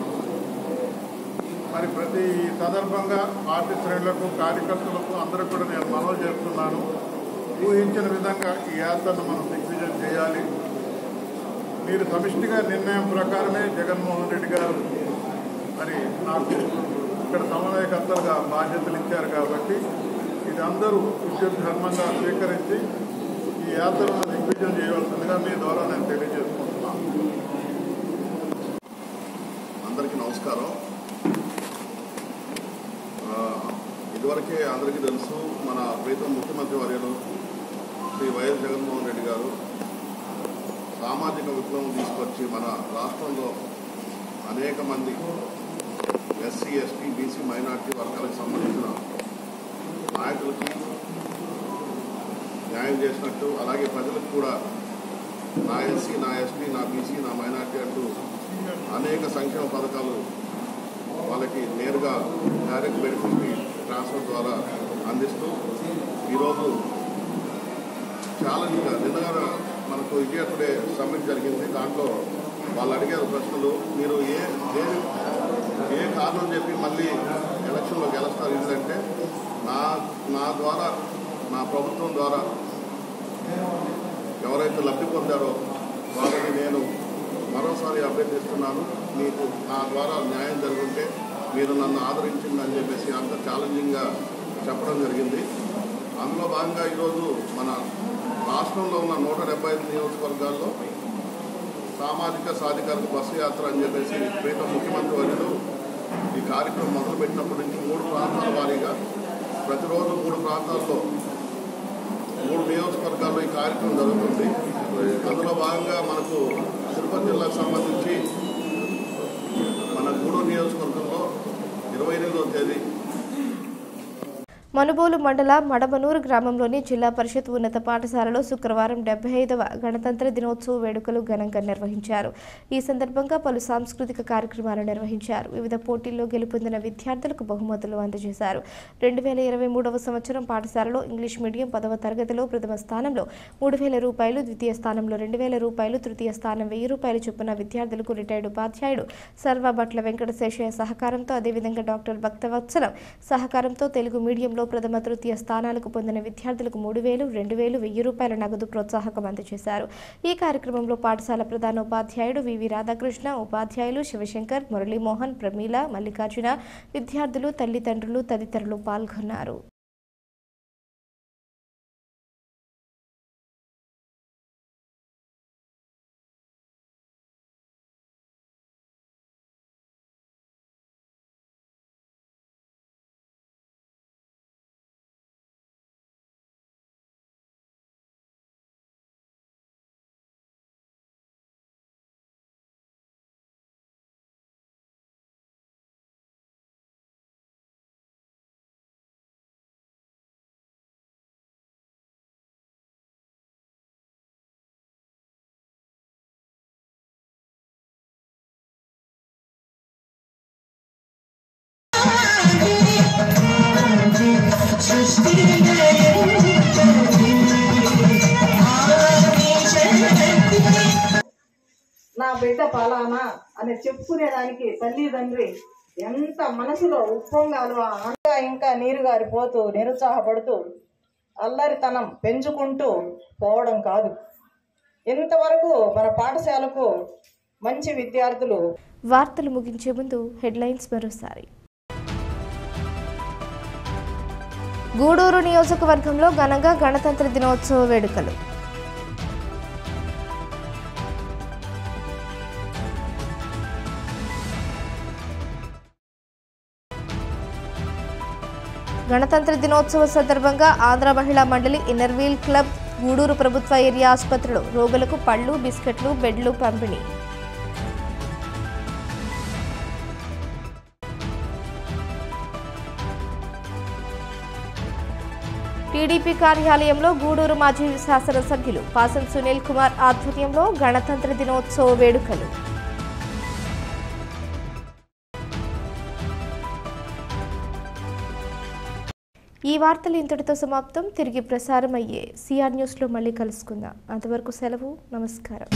V: మరి ప్రతి సందర్భంగా పార్టీ శ్రేణులకు కార్యకర్తలకు అందరూ కూడా నేను మనవి చేస్తున్నాను. ఊహించిన విధంగా ఈ యాత్రను మనం దిగ్విజయం చేయాలి. మీరు సమిష్టిగా నిర్ణయం ప్రకారమే జగన్మోహన్ రెడ్డి గారు మరి నాకు ఇక్కడ సమన్వయకర్తలుగా బాధ్యతలు ఇచ్చారు కాబట్టి ఇది అందరూ విద్యుత్ ధర్మంగా స్వీకరించి ఈ యాత్రను దిగ్విజయం చేయవలసిందిగా మీ ద్వారా నేను తెలియజేసుకుంటున్నాను.
B: అందరికీ నమస్కారం. ఇదివరకే అందరికీ తెలుసు, మన ప్రీతం ముఖ్యమంత్రి వర్యులు శ్రీ వైఎస్ జగన్మోహన్ రెడ్డి గారు సామాజిక విప్లవం తీసుకొచ్చి మన రాష్ట్రంలో అనేక మంది ఎస్సీ, ఎస్టీ, బీసీ, మైనార్టీ వర్గాలకు సంబంధించిన నాయకులకి న్యాయం చేసినట్టు, అలాగే ప్రజలకు కూడా నా ఎస్సీ, నా ఎస్టీ, నా బీసీ, నా మైనార్టీ అంటూ అనేక సంక్షేమ పథకాలు వాళ్ళకి నేరుగా డైరెక్ట్ బెనిఫిట్ ట్రాన్స్ఫర్ ద్వారా అందిస్తూ ఈరోజు ఛాలెంజ్గా నిన్నగా మనకు ఇండియా టుడే సమ్మిట్ జరిగింది. దాంట్లో వాళ్ళు అడిగారు ప్రశ్నలు, మీరు ఏ కారణం చెప్పి మళ్ళీ ఎలక్షన్లో గెలుస్తారు? ఎందుకంటే నా ద్వారా, నా ప్రభుత్వం ద్వారా ఎవరైతే లబ్ధి పొందారో వాళ్ళని నేను మరోసారి అభ్యర్థిస్తున్నాను. మీకు నా ద్వారా న్యాయం జరుగుంటే మీరు నన్ను ఆదరించిందని చెప్పేసి అంత ఛాలెంజింగ్గా చెప్పడం జరిగింది. అందులో భాగంగా ఈరోజు మన రాష్ట్రంలో ఉన్న 175 నియోజకవర్గాల్లో సామాజిక సాధికారత బస్సు యాత్ర అని చెప్పేసి ప్రీతం ముఖ్యమంత్రి వర్యులు ఈ కార్యక్రమం మొదలుపెట్టినప్పటి నుంచి 3 ప్రాంతాల వారీగా ప్రతిరోజు 3 ప్రాంతాల్లో 3 నియోజకవర్గాల్లో ఈ కార్యక్రమం జరుగుతుంది. అందులో భాగంగా మనకు తిరుపతి జిల్లాకు సంబంధించి మన గూడూరు నియోజకవర్గంలో 28వ తేదీ
A: మనుబోలు మండల మడమనూరు గ్రామంలోని జిల్లా పరిషత్ ఉన్నత పాఠశాలలో శుక్రవారం 75వ గణతంత్ర దినోత్సవ వేడుకలు ఘనంగా నిర్వహించారు. ఈ సందర్భంగా పలు సాంస్కృతిక కార్యక్రమాలు నిర్వహించారు. వివిధ పోటీల్లో గెలుపొందిన విద్యార్థులకు బహుమతులు అందజేశారు. 2023వ సంవత్సరం పాఠశాలలో ఇంగ్లీష్ మీడియం 10వ తరగతిలో ప్రథమ స్థానంలో 3000 రూపాయలు, ద్వితీయ స్థానంలో 2000 రూపాయలు, తృతీయ స్థానం 1000 రూపాయలు చొప్పున విద్యార్థులకు రిటైర్డ్ ఉపాధ్యాయుడు సర్వభట్ల వెంకటశేషయ్య సహకారంతో, అదేవిధంగా డాక్టర్ భక్తవత్సలం సహకారంతో తెలుగు మీడియంలో ప్రథమ తృతీయ స్థానాలకు పొందిన విద్యార్థులకు 3,000, 2,000, 1,000 రూపాయల నగదు ప్రోత్సాహకం అందజేశారు. ఈ కార్యక్రమంలో పాఠశాల ప్రధానోపాధ్యాయుడు వివి రాధాకృష్ణ, ఉపాధ్యాయులు శివశంకర్, మురళీమోహన్, ప్రమీల, మల్లికార్జున, విద్యార్థులు, తల్లిదండ్రులు తదితరులు పాల్గొన్నారు.
C: నా బిడ్డ పలానా అని చెప్పుకునేదానికి తల్లిదండ్రి ఎంత మనసులో ఉప్పొంగాలో ఇంకా నీరు గారిపోతూ నిరుత్సాహపడుతూ అల్లరితనం పెంచుకుంటూ పోవడం కాదు. ఇంతవరకు మన పాఠశాలకు మంచి విద్యార్థులు.
A: వార్తలు ముగించే ముందు హెడ్లైన్స్ మరోసారి. గూడూరు నియోజకవర్గంలో ఘనంగా గణతంత్ర దినోత్సవ వేడుకలు. గణతంత్ర దినోత్సవ సందర్భంగా ఆంధ్ర మహిళా మండలి ఇన్నర్వీల్ క్లబ్ గూడూరు ప్రభుత్వ ఏరియా ఆసుపత్రిలో రోగులకు పళ్లు, బిస్కెట్లు, బెడ్లు పంపిణీ. టీడీపీ కార్యాలయంలో గూడూరు మాజీ శాసనసభ్యులు పాసం సునీల్ కుమార్ ఆధ్వర్యంలో గణతంత్ర దినోత్సవ వేడుకలు. ఈ వార్తలు ఇంతటితో సమాప్తం. తిరిగి ప్రసారమయ్యే సిఆర్ న్యూస్లో మళ్ళీ కలుసుకుందాం. అంతవరకు సెలవు. నమస్కారం.